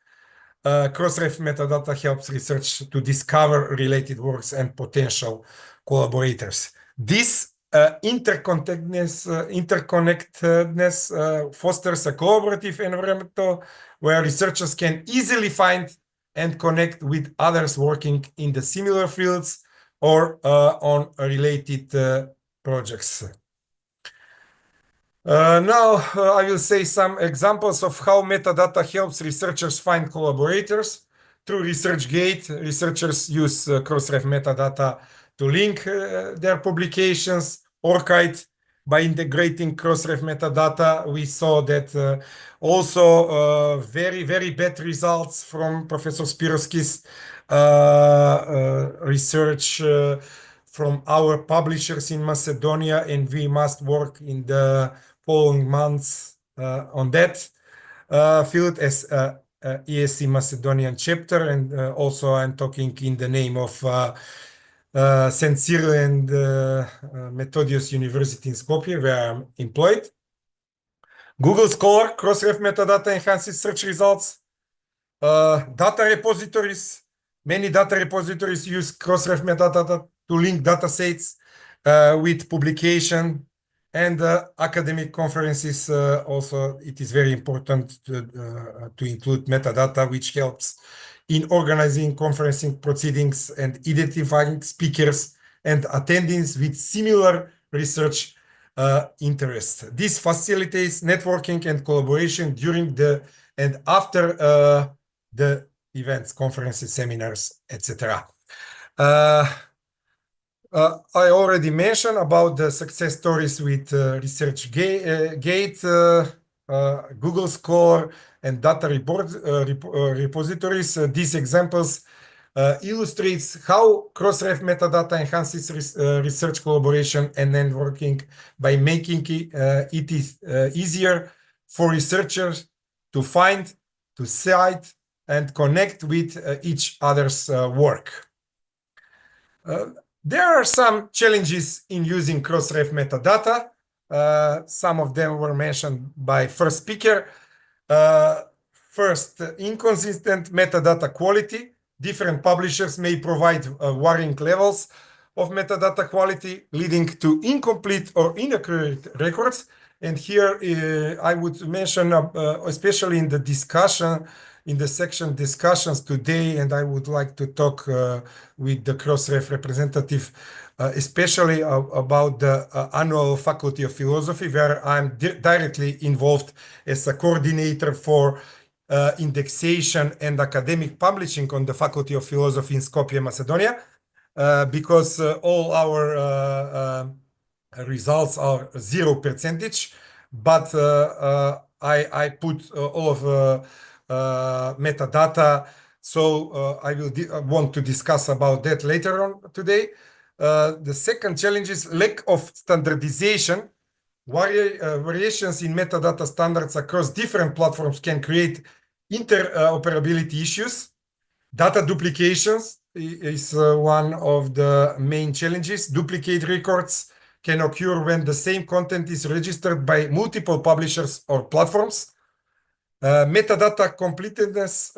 Crossref metadata helps research to discover related works and potential collaborators. This interconnectedness fosters a collaborative environment where researchers can easily find and connect with others working in the similar fields or on related projects. Now I will say some examples of how metadata helps researchers find collaborators. Through ResearchGate, researchers use Crossref metadata to link their publications. Orchid, by integrating Crossref metadata, we saw that also very, very bad results from Professor Spiroski's research from our publishers in Macedonia, and we must work in the following months on that field as EASE Macedonian chapter, and also I'm talking in the name of St. Cyril and Methodius University in Skopje, where I'm employed. Google Scholar, Crossref metadata enhances search results. Data repositories, many data repositories use Crossref metadata to link datasets with publication and academic conferences. Also, it is very important to include metadata, which helps in organizing conferencing proceedings and identifying speakers and attendees with similar research interests. This facilitates networking and collaboration during and after the events, conferences, seminars, etc. I already mentioned about the success stories with ResearchGate, Google Scholar, and data repositories. These examples illustrates how Crossref Metadata enhances research collaboration and networking by making it easier for researchers to find, to cite, and connect with each other's work. There are some challenges in using Crossref metadata. Some of them were mentioned by first speaker. First, inconsistent metadata quality. Different publishers may provide varying levels of metadata quality, leading to incomplete or inaccurate records. And here I would mention, especially in the discussion, in the section discussions today, and I would like to talk with the Crossref representative, especially about the annual Faculty of Philosophy, where I'm directly involved as a coordinator for indexation and academic publishing on the Faculty of Philosophy in Skopje, Macedonia, because all our results are 0%, but I put all of metadata, so I will want to discuss about that later on today. The second challenge is lack of standardization. Variations in metadata standards across different platforms can create interoperability issues. Data duplications is one of the main challenges. Duplicate records can occur when the same content is registered by multiple publishers or platforms. Metadata completeness,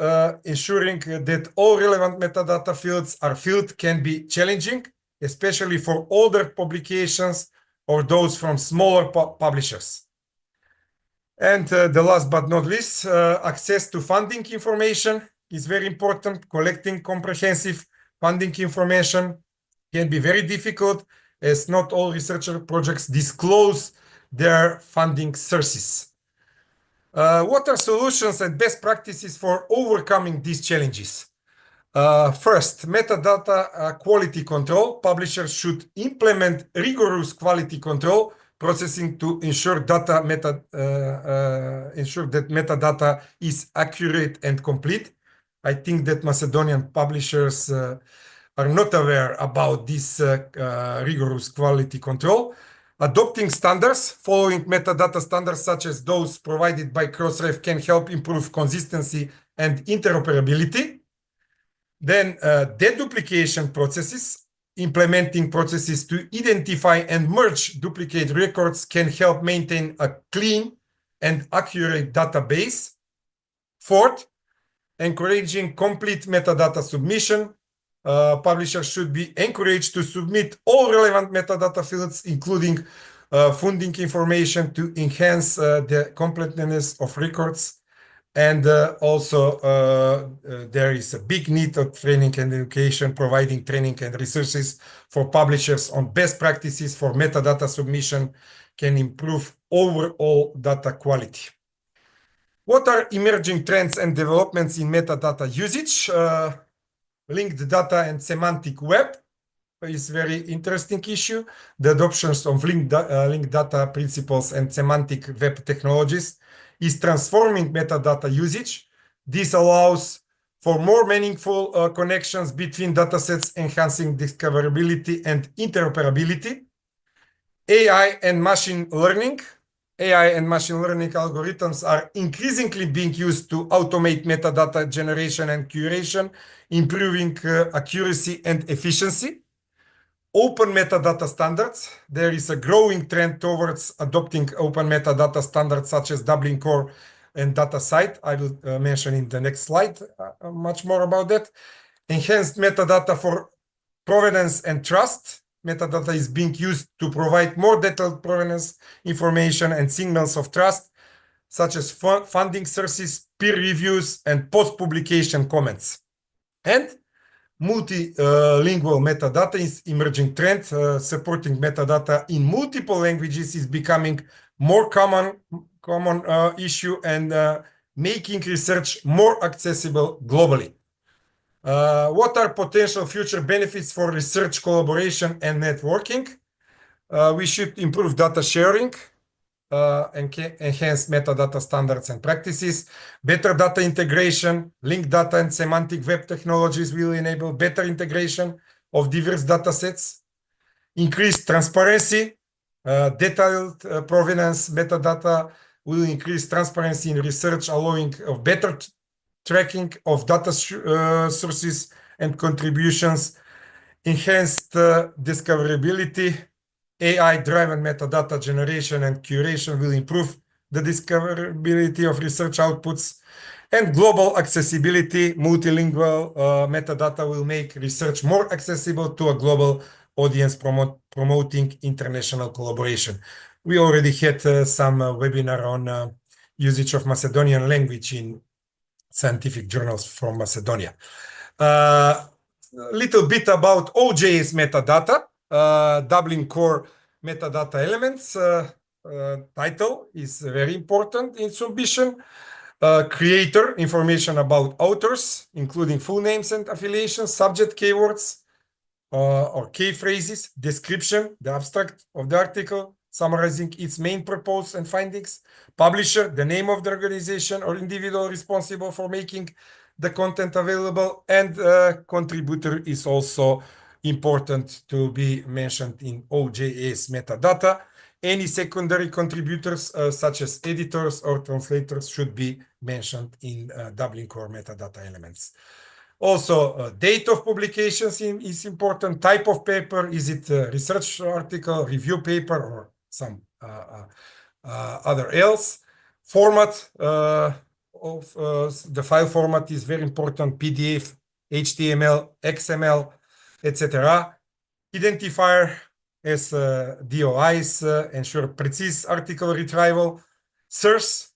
ensuring that all relevant metadata fields are filled, can be challenging, especially for older publications or those from smaller publishers. And the last but not least, access to funding information is very important. Collecting comprehensive funding information can be very difficult, as not all researcher projects disclose their funding sources. What are solutions and best practices for overcoming these challenges? First, metadata quality control. Publishers should implement rigorous quality control processing to ensure that metadata is accurate and complete. I think that Macedonian publishers are not aware about this rigorous quality control. Adopting standards, following metadata standards such as those provided by Crossref, can help improve consistency and interoperability. Then deduplication processes, implementing processes to identify and merge duplicate records can help maintain a clean and accurate database. Fourth, encouraging complete metadata submission. Publishers should be encouraged to submit all relevant metadata fields, including funding information, to enhance the completeness of records. And also there is a big need of training and education, providing training and resources for publishers on best practices for metadata submission can improve overall data quality. What are emerging trends and developments in metadata usage? Linked data and semantic web is a very interesting issue. The adoptions of linked data principles and semantic web technologies is transforming metadata usage. This allows for more meaningful connections between datasets, enhancing discoverability and interoperability. AI and machine learning. AI and machine learning algorithms are increasingly being used to automate metadata generation and curation, improving accuracy and efficiency. Open metadata standards. There is a growing trend towards adopting open metadata standards such as Dublin Core and DataCite. I will mention in the next slide much more about that. Enhanced metadata for provenance and trust. Metadata is being used to provide more detailed provenance information and signals of trust, such as funding sources, peer reviews, and post-publication comments. And Multilingual metadata is emerging trend. Supporting metadata in multiple languages is becoming more common issue and making research more accessible globally. What are potential future benefits for research collaboration and networking? We should improve data sharing, enhance metadata standards and practices. Better data integration, linked data and semantic web technologies will enable better integration of diverse data sets. Increase transparency, detailed provenance metadata will increase transparency in research, allowing of better tracking of data sources and contributions. Enhanced discoverability. AI-driven metadata generation and curation will improve the discoverability of research outputs. And global accessibility, multilingual metadata will make research more accessible to a global audience, promoting international collaboration. We already had some webinar on usage of Macedonian language in scientific journals from Macedonia. Little bit about EASE metadata. Dublin core metadata elements. Title is very important in submission. Creator, information about authors, including full names and affiliations, subject keywords or key phrases, description, the abstract of the article, summarizing its main purpose and findings, publisher, the name of the organization or individual responsible for making the content available, and contributor is also important to be mentioned in EASE metadata. Any secondary contributors, such as editors or translators, should be mentioned in Dublin core metadata elements. Also, date of publications is important. Type of paper, is it a research article, review paper, or some other else? Format of the file format is very important. PDF, HTML, XML, etc. Identifier as DOIs ensure precise article retrieval. Source,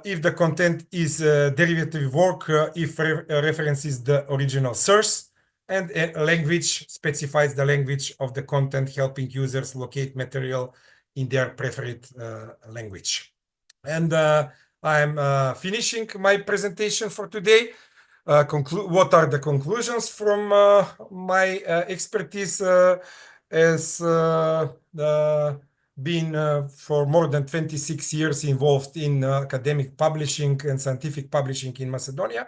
if the content is derivative work, if references the original source. And language specifies the language of the content, helping users locate material in their preferred language. And I'm finishing my presentation for today. What are the conclusions from my expertise as been for more than 26 years involved in academic publishing and scientific publishing in Macedonia.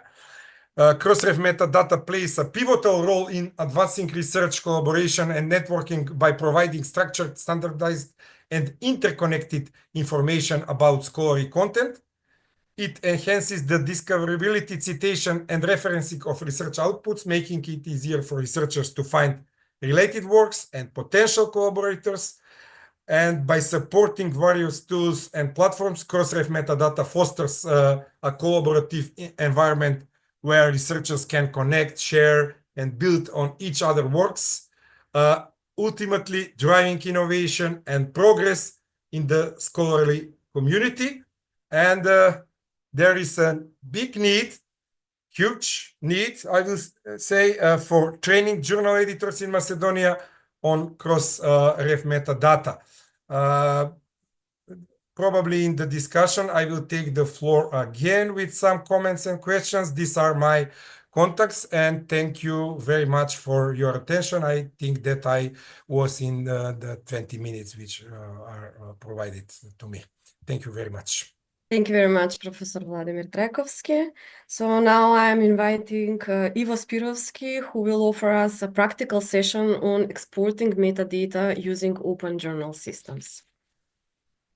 Crossref Metadata plays a pivotal role in advancing research, collaboration, and networking by providing structured, standardized, and interconnected information about scholarly content. It enhances the discoverability, citation, and referencing of research outputs, making it easier for researchers to find related works and potential collaborators. And by supporting various tools and platforms, Crossref Metadata fosters a collaborative environment where researchers can connect, share, and build on each other's works, ultimately driving innovation and progress in the scholarly community. And there is a big need, huge need, I will say, for training journal editors in Macedonia on Crossref Metadata. Probably in the discussion, I will take the floor again with some comments and questions. These are my contacts, and thank you very much for your attention. I think that I was in the 20 minutes which are provided to me. Thank you very much. Thank you very much, Professor Vladimir Trajkovski. So now I'm inviting Ivo Spiroski, who will offer us a practical session on exporting metadata using open journal systems.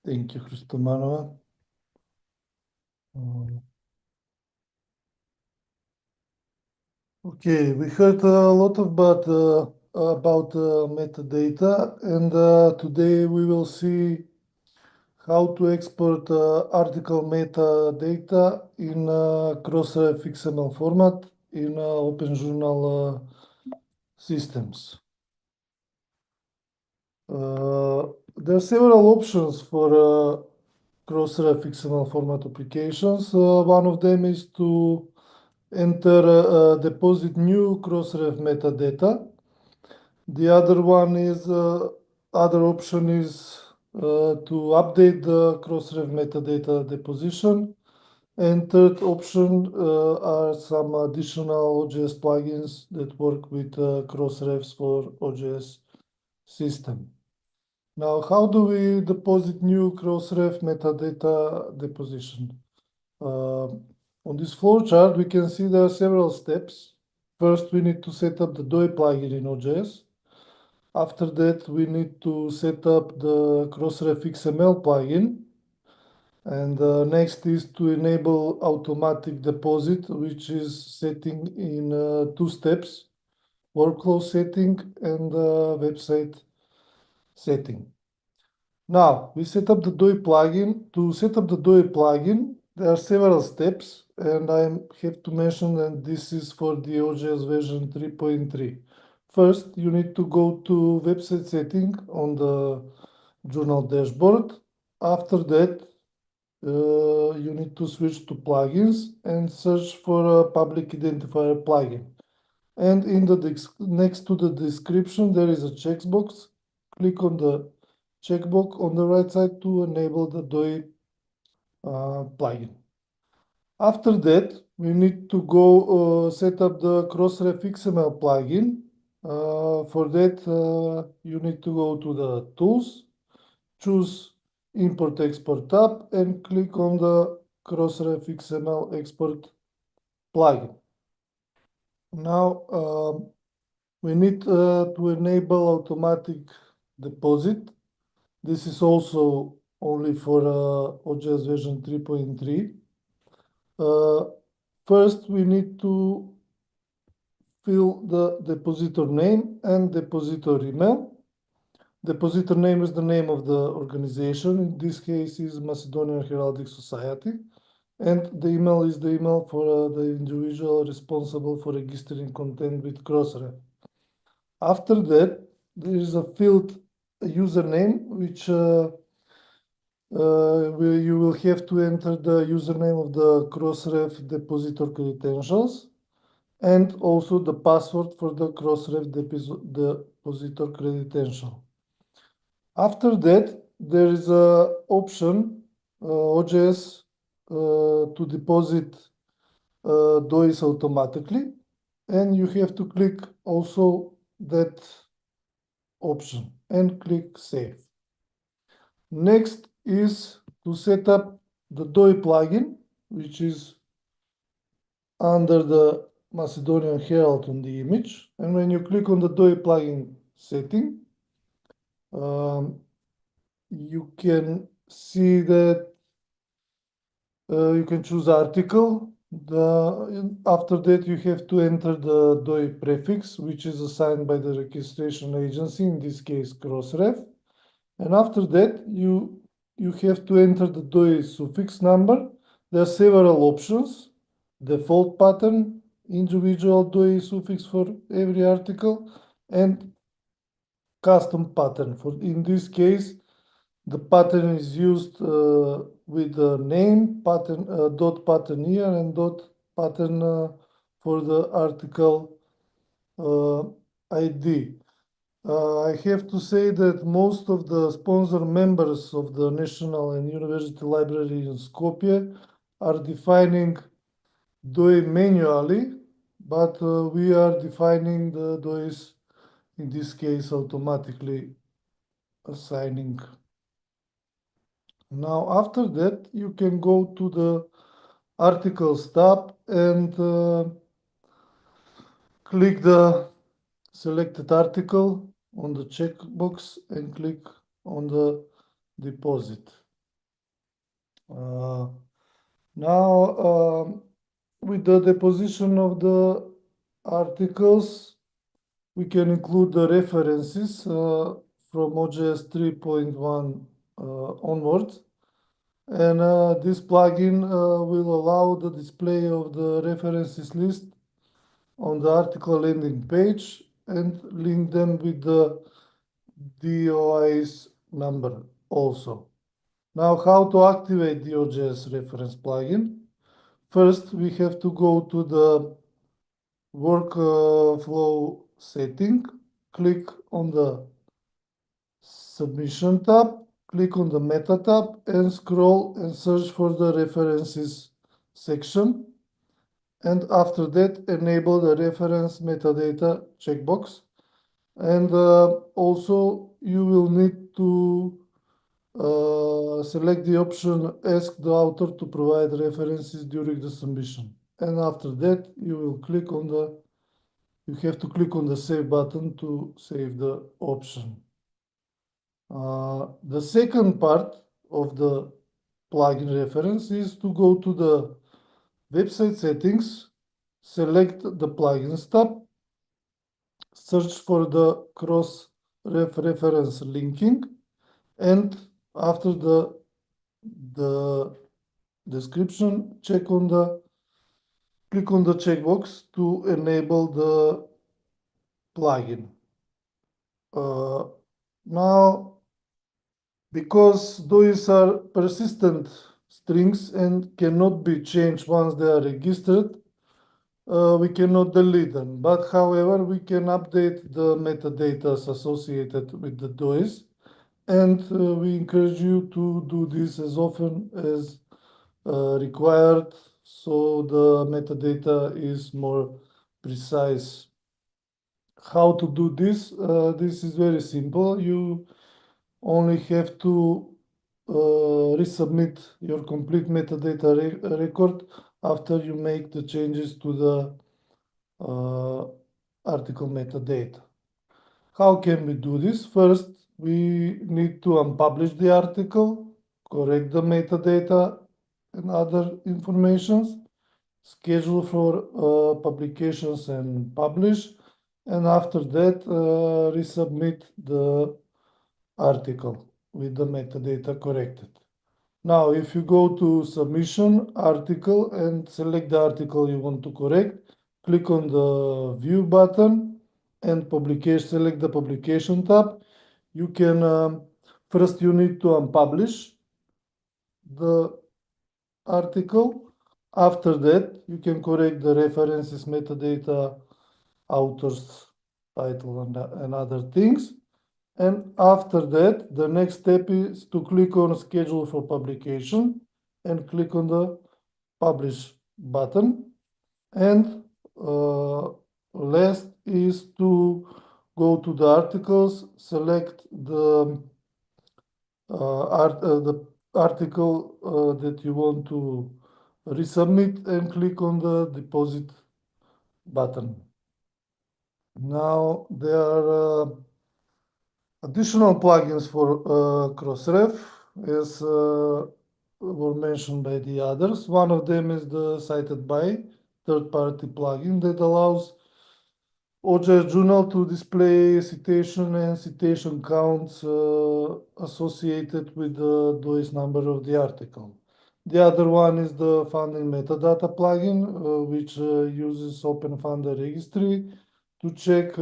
Thank you, Hristomanova. Okay, we heard a lot about metadata, and today we will see how to export article metadata in Crossref XML format in open journal systems. There are several options for Crossref XML format applications. One of them is to enter deposit new Crossref metadata. The other one is other option is to update the Crossref metadata deposition. And third option are some additional OJS plugins that work with Crossrefs for OJS system. Now, how do we deposit new Crossref metadata deposition? On this flowchart, we can see there are several steps. First, we need to set up the DOI plugin in OJS. After that, we need to set up the Crossref XML plugin. And next is to enable automatic deposit, which is setting in two steps, workflow setting and website setting. Now, we set up the DOI plugin. To set up the DOI plugin, there are several steps, and I have to mention that this is for the OJS version 3.3. First, you need to go to website setting on the journal dashboard. After that, you need to switch to plugins and search for a public identifier plugin. And in the next to the description, there is a checkbox. Click on the checkbox on the right side to enable the DOI plugin. After that, we need to go set up the Crossref XML plugin. For that, you need to go to the tools, choose Import Export tab, and click on the Crossref XML export plugin. Now, we need to enable automatic deposit. This is also only for OJS version 3.3. First, we need to fill the depositor name and depositor email. Depositor name is the name of the organization. In this case is Macedonian Heraldic Society. And the email is the email for the individual responsible for registering content with Crossref. After that, there is a field username, which where you will have to enter the username of the Crossref depositor credentials and also the password for the Crossref depositor credential. After that, there is a option OJS to deposit DOIs automatically, and you have to click also that option and click Save. Next is to set up the DOI plugin, which is under the Macedonian Herald on the image. And when you click on the DOI plugin setting, you can see that you can choose article. After that, you have to enter the DOI prefix, which is assigned by the registration agency, in this case Crossref. And after that, you have to enter the DOI suffix number. There are several options: default pattern, individual DOI suffix for every article, and custom pattern. In this case, the pattern is used with the name, pattern, dot pattern year, and dot pattern for the article ID. I have to say that most of the sponsor members of the National and University Library in Skopje are defining DOI manually, but we are defining the DOIs, in this case, automatically assigning. Now, after that, you can go to the articles tab and click the selected article on the checkbox and click on the deposit. Now, with the deposition of the articles, we can include the references from OJS 3.1 onwards. And this plugin will allow the display of the references list on the article landing page and link them with the DOIs number also. Now, how to activate the OJS reference plugin? First, we have to go to the workflow setting, click on the submission tab, click on the meta tab and scroll and search for the references section. And after that, enable the reference metadata checkbox. And also you will need to select the option ask the author to provide references during the submission. And after that, you have to click on the save button to save the option. The second part of the plugin reference is to go to the website settings, select the plugins tab, search for the Crossref reference linking, and after the description, click on the checkbox to enable the plugin. Now, because those are persistent strings and cannot be changed once they are registered, we cannot delete them. But however, we can update the metadata associated with the DOIs, and we encourage you to do this as often as required, so the metadata is more precise. How to do this? This is very simple. You only have to resubmit your complete metadata record after you make the changes to the article metadata. How can we do this? First, we need to unpublish the article, correct the metadata and other informations, schedule for publications and publish, and after that, resubmit the article with the metadata corrected. Now, if you go to submission article and select the article you want to correct, click on the view button and select the publication tab. You can, first you need to unpublish the article. After that, you can correct the references, metadata, authors, title, and other things. And after that, the next step is to click on schedule for publication and click on the publish button. And last is to go to the articles, select the article that you want to resubmit and click on the deposit button. Now there are additional plugins for Crossref, as were mentioned by the others. One of them is the cited by third-party plugin that allows OJS Journal to display citation and citation counts associated with the DOIS number of the article. The other one is the funding metadata plugin, which uses Open Funder Registry to check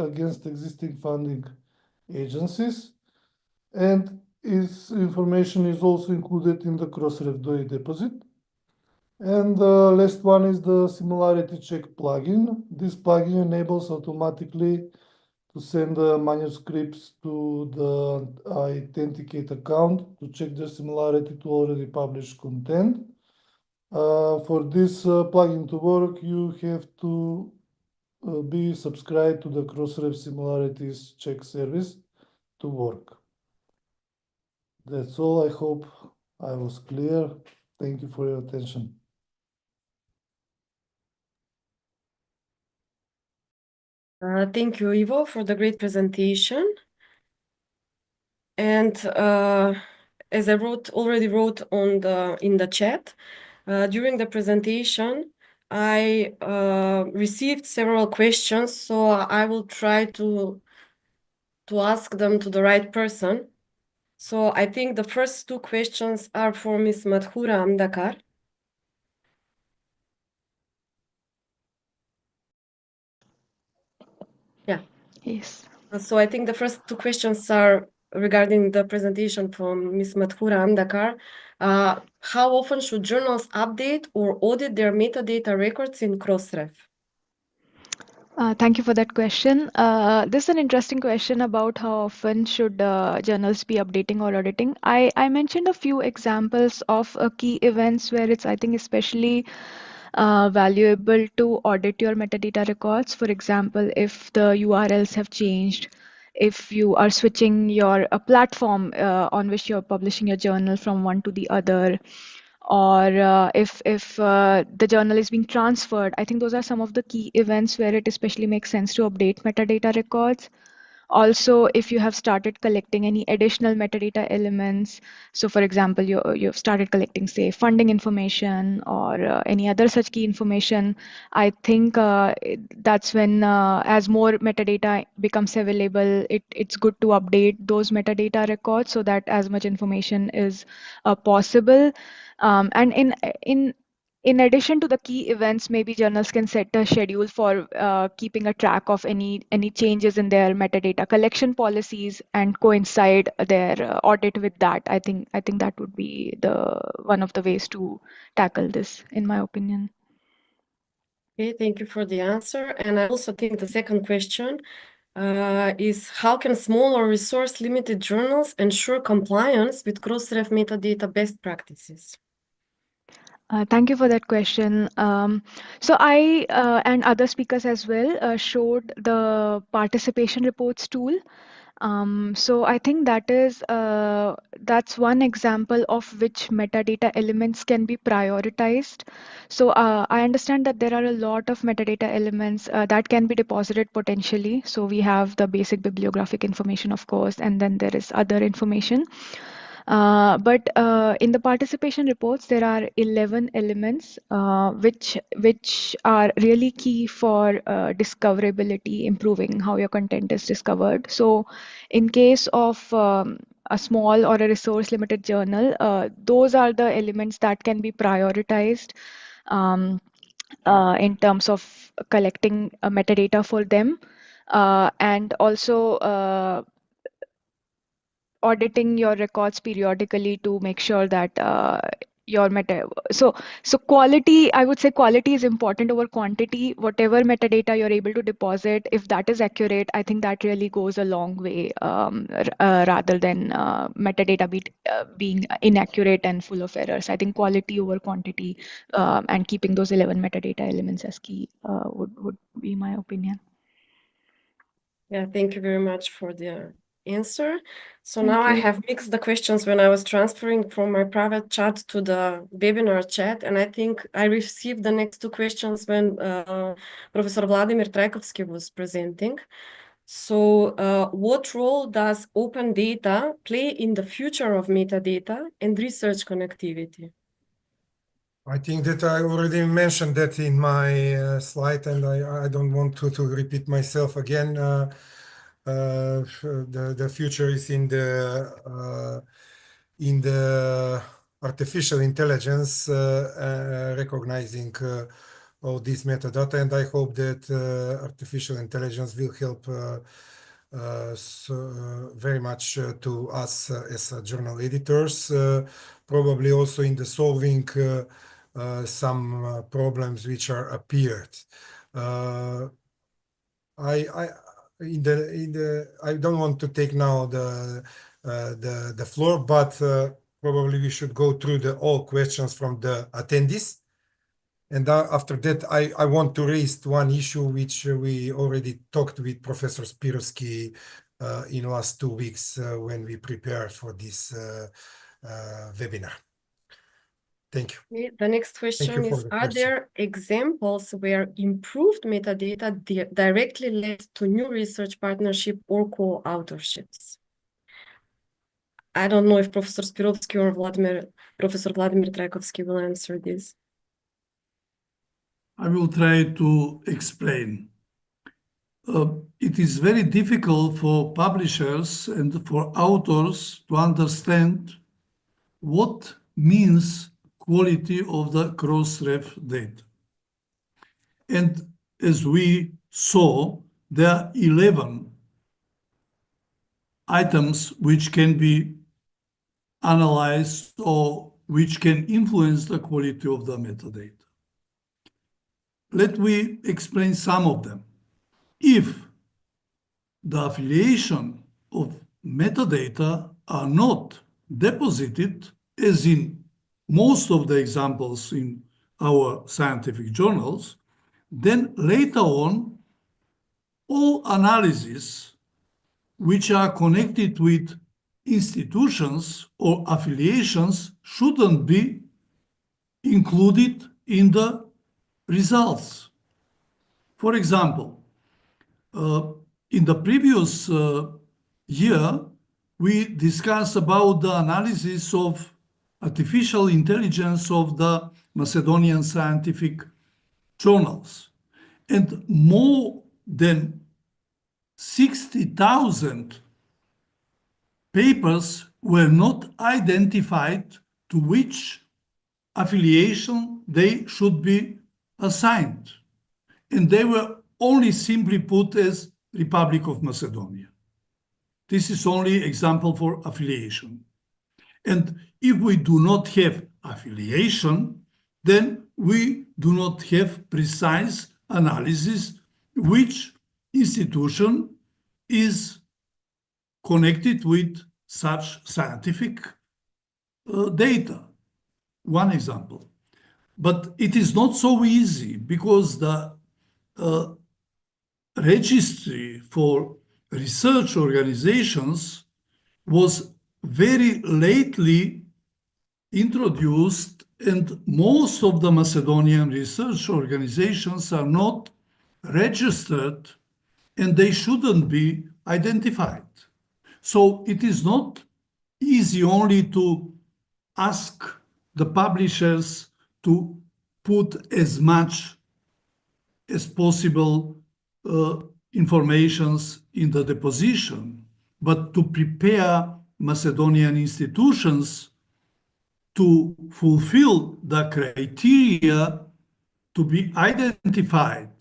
against existing funding agencies, and its information is also included in the Crossref DOI deposit. And the last one is the similarity check plugin. This plugin enables automatically to send the manuscripts to the Authenticate account to check their similarity to already published content. For this plugin to work, you have to be subscribed to the Crossref Similarities Check service to work. That's all. I hope I was clear. Thank you for your attention. Thank you, Ivo, for the great presentation. And as I already wrote in the chat, during the presentation, I received several questions, so I will try to ask them to the right person. So I think the first two questions are for Ms. Madhura Amdekar. Yeah. Yes. So I think the first two questions are regarding the presentation from Ms. Madhura Amdekar. How often should journals update or audit their metadata records in Crossref? Thank you for that question. This is an interesting question about how often should journals be updating or auditing. I mentioned a few examples of key events where it's, I think, especially valuable to audit your metadata records. For example, if the URLs have changed, if you are switching your platform on which you're publishing your journal from one to the other, or if the journal is being transferred. I think those are some of the key events where it especially makes sense to update metadata records. Also, if you have started collecting any additional metadata elements, so for example, you've started collecting, say, funding information or any other such key information, I think that's when, as more metadata becomes available, it's good to update those metadata records so that as much information is possible. And in addition to the key events, maybe journals can set a schedule for keeping a track of any changes in their metadata collection policies and coincide their audit with that. I think that would be one of the ways to tackle this, in my opinion. Okay, thank you for the answer. And I also think the second question is how can small or resource-limited journals ensure compliance with Crossref metadata best practices? Thank you for that question. So I and other speakers as well showed the participation reports tool. So I think that's one example of which metadata elements can be prioritized. So I understand that there are a lot of metadata elements that can be deposited potentially. So we have the basic bibliographic information, of course, and then there is other information. But in the participation reports, there are 11 elements which are really key for discoverability, improving how your content is discovered. So in case of a small or a resource limited journal, those are the elements that can be prioritized in terms of collecting metadata for them, and also auditing your records periodically to make sure that so quality, I would say quality is important over quantity. Whatever metadata you're able to deposit, if that is accurate, I think that really goes a long way, rather than metadata being inaccurate and full of errors. I think quality over quantity, and keeping those 11 metadata elements as key would be my opinion. Yeah, thank you very much for the answer. So Thank now I you. have mixed the questions when I was transferring from my private chat to the webinar chat, and I think I received the next two questions when Professor Vladimir Trajkovski was presenting. So what role does open data play in the future of metadata and research connectivity? I think that I already mentioned that in my slide, and I don't want to repeat myself again. The future is in the artificial intelligence recognizing all these metadata, and I hope that artificial intelligence will help very much to us as journal editors, probably also in the solving some problems which are appeared. I don't want to take now the floor, but probably we should go through all questions from the attendees. And after that, I want to raise one issue which we already talked with Professor Spiroski in the last 2 weeks when we prepared for this webinar. Thank you. The next question is, are there examples where improved metadata directly led to new research partnership or co-authorships? I don't know if Professor Spiroski or Professor Vladimir Trajkovski will answer this. I will try to explain. It is very difficult for publishers and for authors to understand what means quality of the Crossref data. And as we saw, there are 11 items which can be analyzed or which can influence the quality of the metadata. Let me explain some of them. If the affiliation of metadata are not deposited, as in most of the examples in our scientific journals, then later on, all analyses which are connected with institutions or affiliations shouldn't be included in the results. For example, in the previous year, we discussed about the analysis of artificial intelligence of the Macedonian scientific journals. And more than 60,000 papers were not identified to which affiliation they should be assigned. And they were only simply put as Republic of Macedonia. This is only example for affiliation. And if we do not have affiliation, then we do not have precise analysis which institution is connected with such scientific data. One example. But it is not so easy because the registry for research organizations was very lately introduced, and most of the Macedonian research organizations are not registered and they shouldn't be identified. So it is not easy only to ask the publishers to put as much as possible informations in the deposition, but to prepare Macedonian institutions to fulfill the criteria to be identified.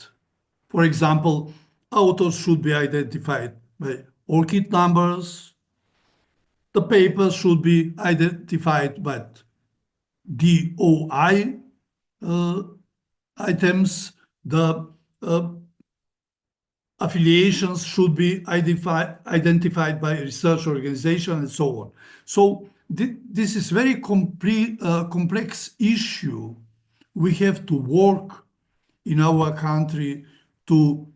For example, authors should be identified by ORCID numbers. The papers should be identified by DOI items. The affiliations should be identified by research organization and so on. So this is very complex issue. We have to work in our country to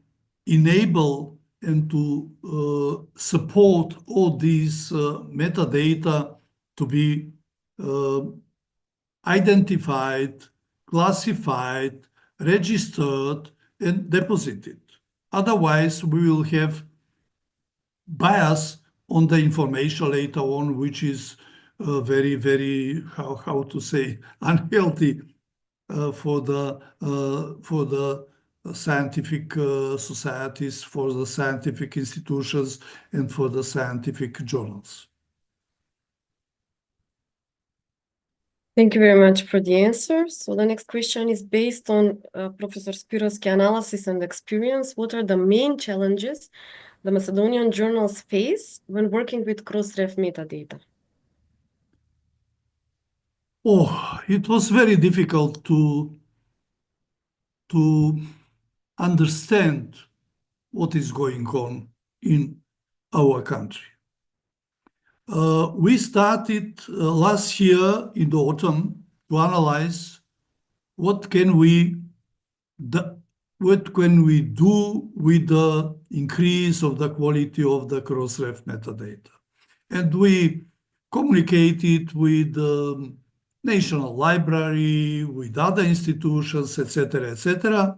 enable and to support all these metadata to be identified, classified, registered, and deposited. Otherwise, we will have bias on the information later on, which is very, very, how to say, unhealthy for the scientific societies, for the scientific institutions, and for the scientific journals. Thank you very much for the answer. So the next question is based on Professor Spiroski analysis and experience. What are the main challenges the Macedonian journals face when working with Crossref metadata? Oh, it was very difficult to understand what is going on in our country. We started last year in the autumn to analyze what can we do with the increase of the quality of the Crossref metadata. And we communicated with the National Library, with other institutions, etc.,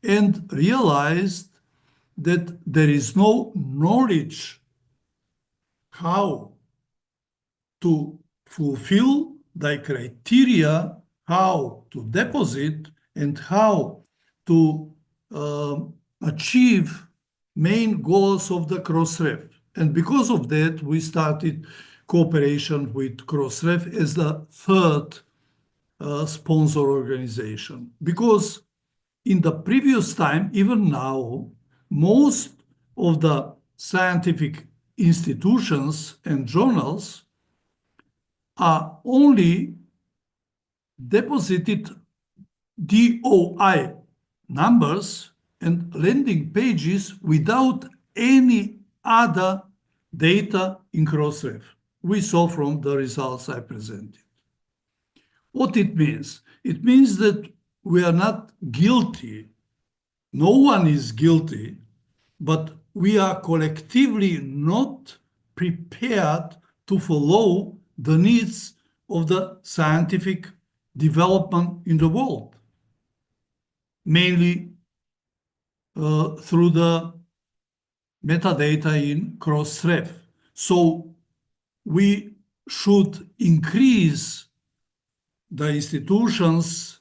and realized that there is no knowledge how to fulfill the criteria, how to deposit, and how to achieve main goals of the Crossref. And because of that, we started cooperation with Crossref as the third sponsor organization. Because in the previous time, even now, most of the scientific institutions and journals are only deposited DOI numbers and landing pages without any other data in Crossref. We saw from the results I presented. What it means? It means that we are not guilty. No one is guilty, but we are collectively not prepared to follow the needs of the scientific development in the world, mainly through the metadata in Crossref. So we should increase the institutions,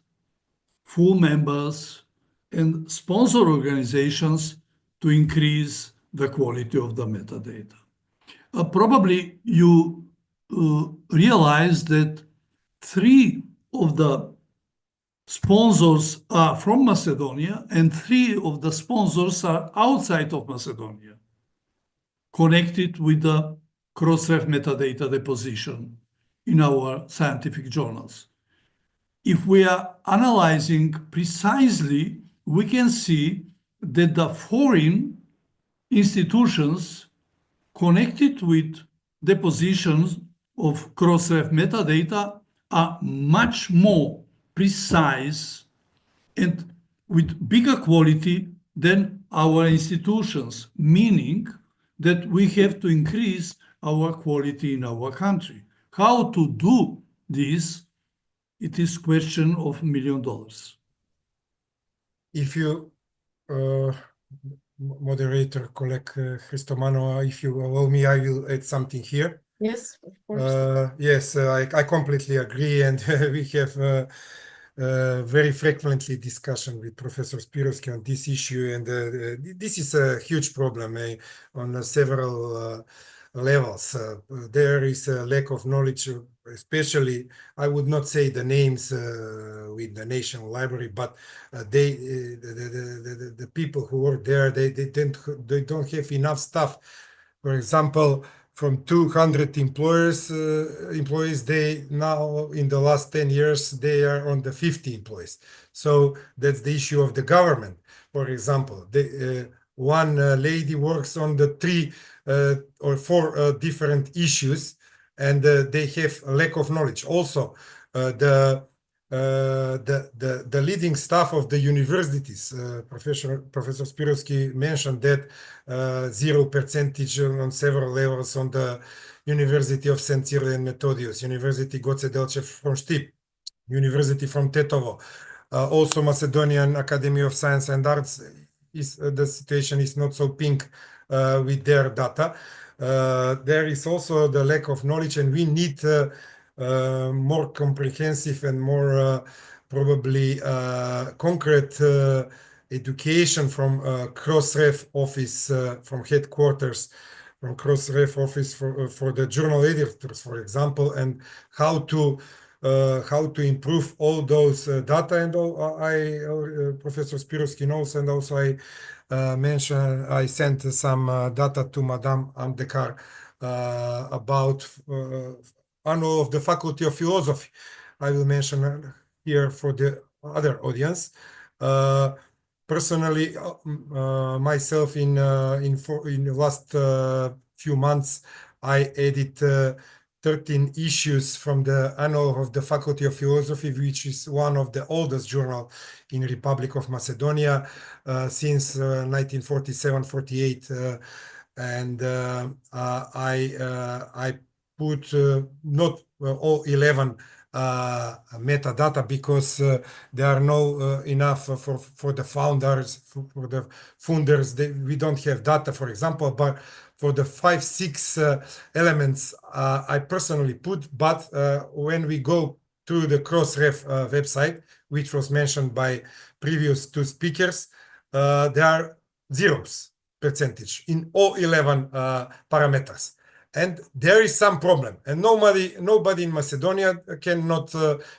full members, and sponsor organizations to increase the quality of the metadata. Probably you realize that 3 of the sponsors are from Macedonia and 3 of the sponsors are outside of Macedonia, connected with the Crossref metadata deposition in our scientific journals. If we are analyzing precisely, we can see that the foreign institutions connected with depositions of Crossref metadata are much more precise and with bigger quality than our institutions, meaning that we have to increase our quality in our country. How to do this? It is question of $1 million. If you, moderator, colleague Hristomanova, if you allow me, I will add something here. Yes, of course. Yes, I completely agree, and we have very frequently discussion with Professor Spiroski on this issue, and this is a huge problem on several levels. There is a lack of knowledge, especially, I would not say the names with the National Library, but the people who work there, they don't have enough staff. For example, from 200 employees, they now in the last 10 years, they are on the 50 employees. So that's the issue of the government. For example, one lady works on the 3 or 4 different issues, and they have a lack of knowledge. Also, the leading staff of the universities, Professor Spiroski mentioned that 0% on several levels on the University of St. Cyril and Methodius, University Goce Delchev from Štip, University from Tetovo, also Macedonian Academy of Science and Arts. The situation is not so pink with their data. There is also the lack of knowledge, and we need more comprehensive and more probably concrete education from Crossref office, from headquarters, from Crossref office for the journal editors, for example, and how to improve all those data. And Professor Spiroski knows, and also I mentioned, I sent some data to Madame Amdekar about annual of the Faculty of Philosophy. I will mention here for the other audience. Personally, myself in the last few months, I added 13 issues from the Annual of the Faculty of Philosophy, which is one of the oldest journal in Republic of Macedonia since 1947-48. And I put not all 11 metadata because there are no enough for the founders, for the funders. We don't have data, for example, but for the 5-6 elements I personally put, but when we go to the Crossref website, which was mentioned by previous 2 speakers, there are zeros percentage in all 11 parameters. And there is some problem, and nobody in Macedonia cannot,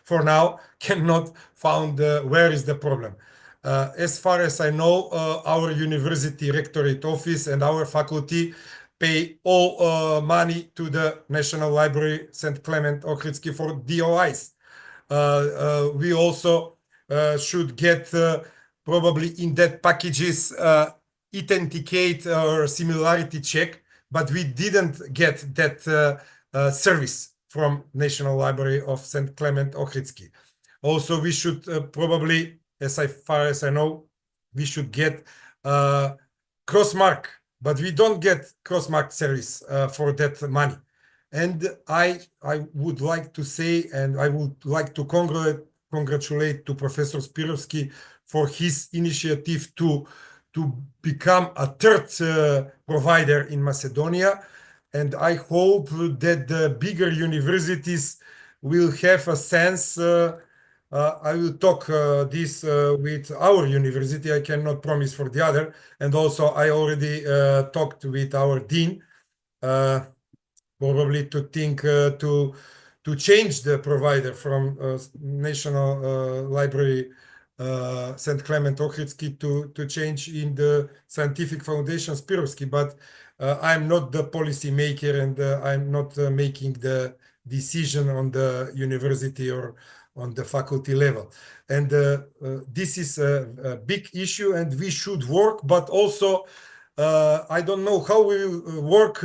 for now, cannot found where is the problem. As far as I know, our university rectorate office and our faculty pay all money to the National Library St. Clement Ohridski for DOIs. We also should get probably in that packages authenticate or similarity check, but we didn't get that service from National Library of St. Clement Ochridsky. Also, we should probably, as far as I know, we should get crossmark, but we don't get crossmark service for that money. And I would like to say, and I would like to congratulate to Professor Spiroski for his initiative to become a third provider in Macedonia. And I hope that the bigger universities will have a sense. I will talk this with our university. I cannot promise for the other. And also, I already talked with our dean, probably to think to change the provider from National Library St. Clement Ochridsky to change in the Scientific Foundation Spiroski. But I'm not the policy maker, and I'm not making the decision on the university or on the faculty level. And this is a big issue, and we should work, but also I don't know how we will work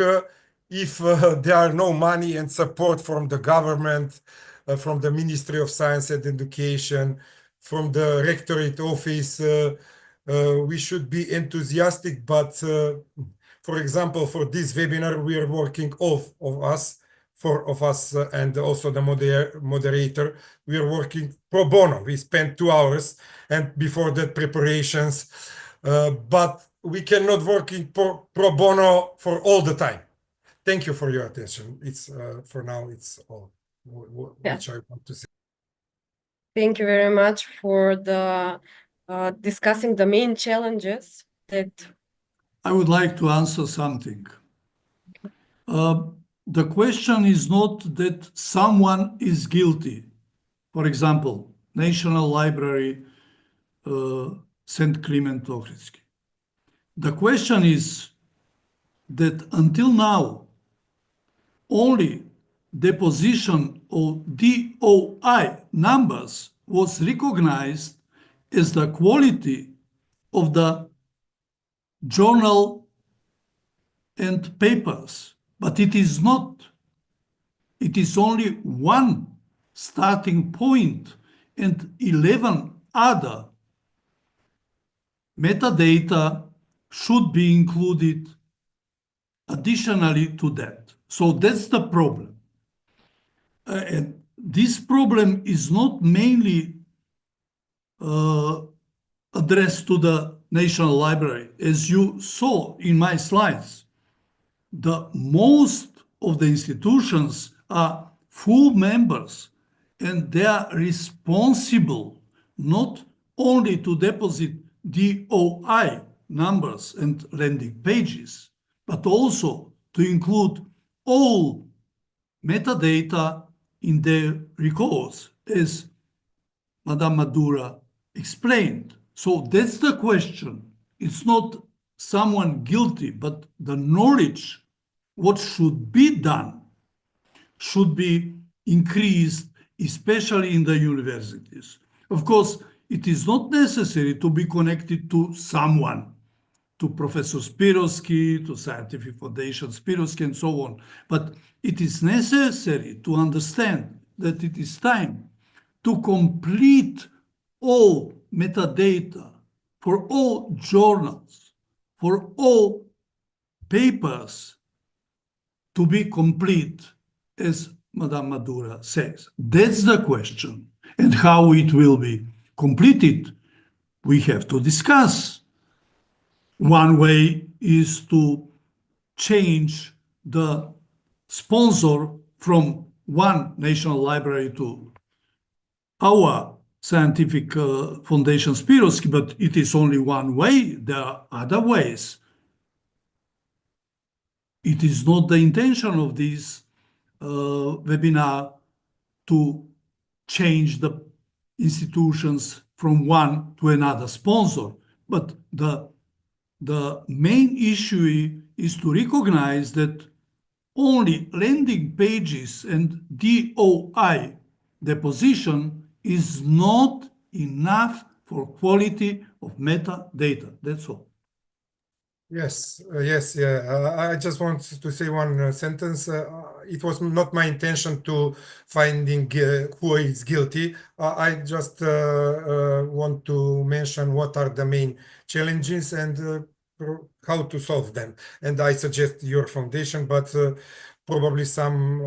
if there are no money and support from the government, from the Ministry of Science and Education, from the Rectorate office. We should be enthusiastic, but for example, for this webinar, we are working, all of us, and also the moderator, we are working pro bono. We spent 2 hours, and before that preparations, but we cannot work in pro bono for all the time. Thank you for your attention. It's for now, it's all which I want to say. Thank you very much for the discussing the main challenges that. I would like to answer something. The question is not that someone is guilty. For example, National Library, St. Clement Ochridsky. The question is that until now, only deposition of DOI numbers was recognized as the quality of the journal and papers, but it is not. It is only one starting point and 11 other metadata should be included additionally to that. So that's the problem. And this problem is not mainly addressed to the National Library. As you saw in my slides, the most of the institutions are full members, and they are responsible not only to deposit DOI numbers and landing pages, but also to include all metadata in their records, as Madame Madhura explained. So that's the question. It's not someone guilty, but the knowledge, what should be done, should be increased, especially in the universities. Of course, it is not necessary to be connected to someone, to Professor Spiroski, to Scientific Foundation Spiroski, and so on. But it is necessary to understand that it is time to complete all metadata for all journals, for all papers to be complete, as Madame Madhura says. That's the question. And how it will be completed, we have to discuss. One way is to change the sponsor from one national library to our Scientific Foundation Spiroski, but it is only one way. There are other ways. It is not the intention of this webinar to change the institutions from one to another sponsor, but the main issue is to recognize that only landing pages and DOI deposition is not enough for quality of metadata. That's all. Yes, yeah. I just want to say one sentence. It was not my intention to finding who is guilty. I just want to mention what are the main challenges and how to solve them. And I suggest your foundation, but probably some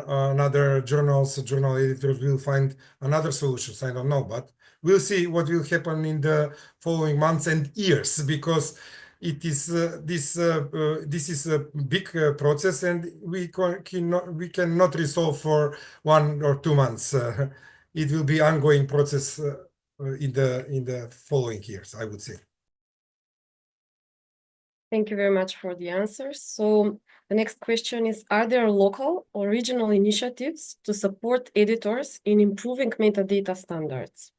another journal editors will find another solutions. I don't know, but we'll see what will happen in the following months and years, because it is this is a big process, and we cannot resolve for 1 or 2 months. It will be ongoing process in the following years, I would say. Thank you very much for the answers. So the next question is, are there local or regional initiatives to support editors in improving metadata standards?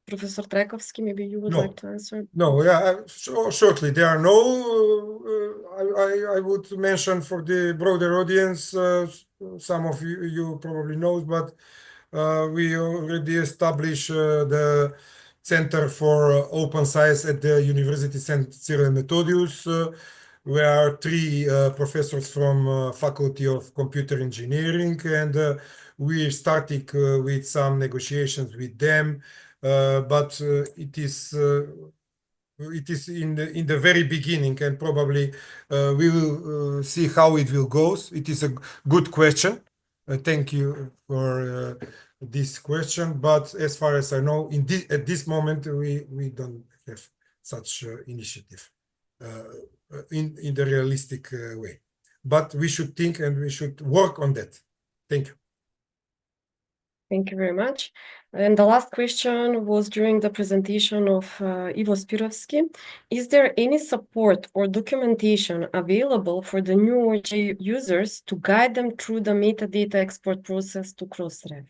Professor Trajkovski, maybe you would like to answer? No, yeah, shortly. There are no, I would mention for the broader audience, some of you probably know, but we already established the Center for Open Science at the University St. Cyril and Methodius. We are 3 professors from Faculty of Computer Engineering, and we started with some negotiations with them. But it is in the very beginning, and probably we will see how it will go. It is a good question. Thank you for this question. But as far as I know, at this moment, we don't have such initiative in the realistic way. But we should think and we should work on that. Thank you. Thank you very much. And the last question was during the presentation of Ivo Spiroski. Is there any support or documentation available for the new OJ users to guide them through the metadata export process to Crossref?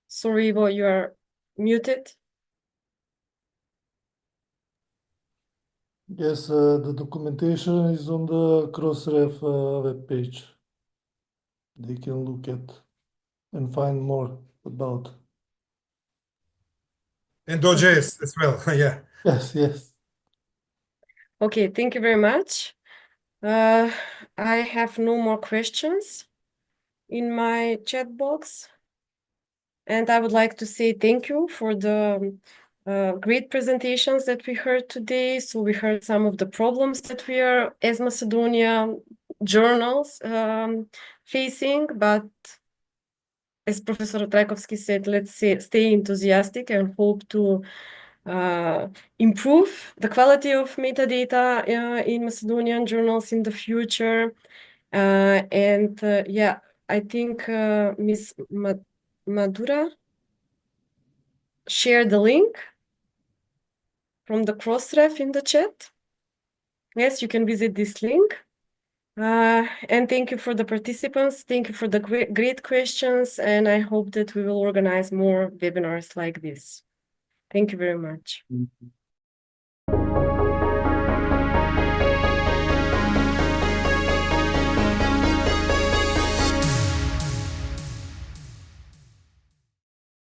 Sorry, Ivo, you are muted. Yes, the documentation is on the Crossref webpage. They can look at and find more about. And OJS as well, yeah. Yes, yes. Okay, thank you very much. I have no more questions in my chat box. And I would like to say thank you for the great presentations that we heard today. So we heard some of the problems that we are, as Macedonia journals, facing. But as Professor Trajkovski said, let's stay enthusiastic and hope to improve the quality of metadata in Macedonian journals in the future. Yeah, I think Ms. Madhura share the link from the Crossref in the chat. Yes, you can visit this link. And thank you for the participants. Thank you for the great questions. And I hope that we will organize more webinars like this. Thank you very much.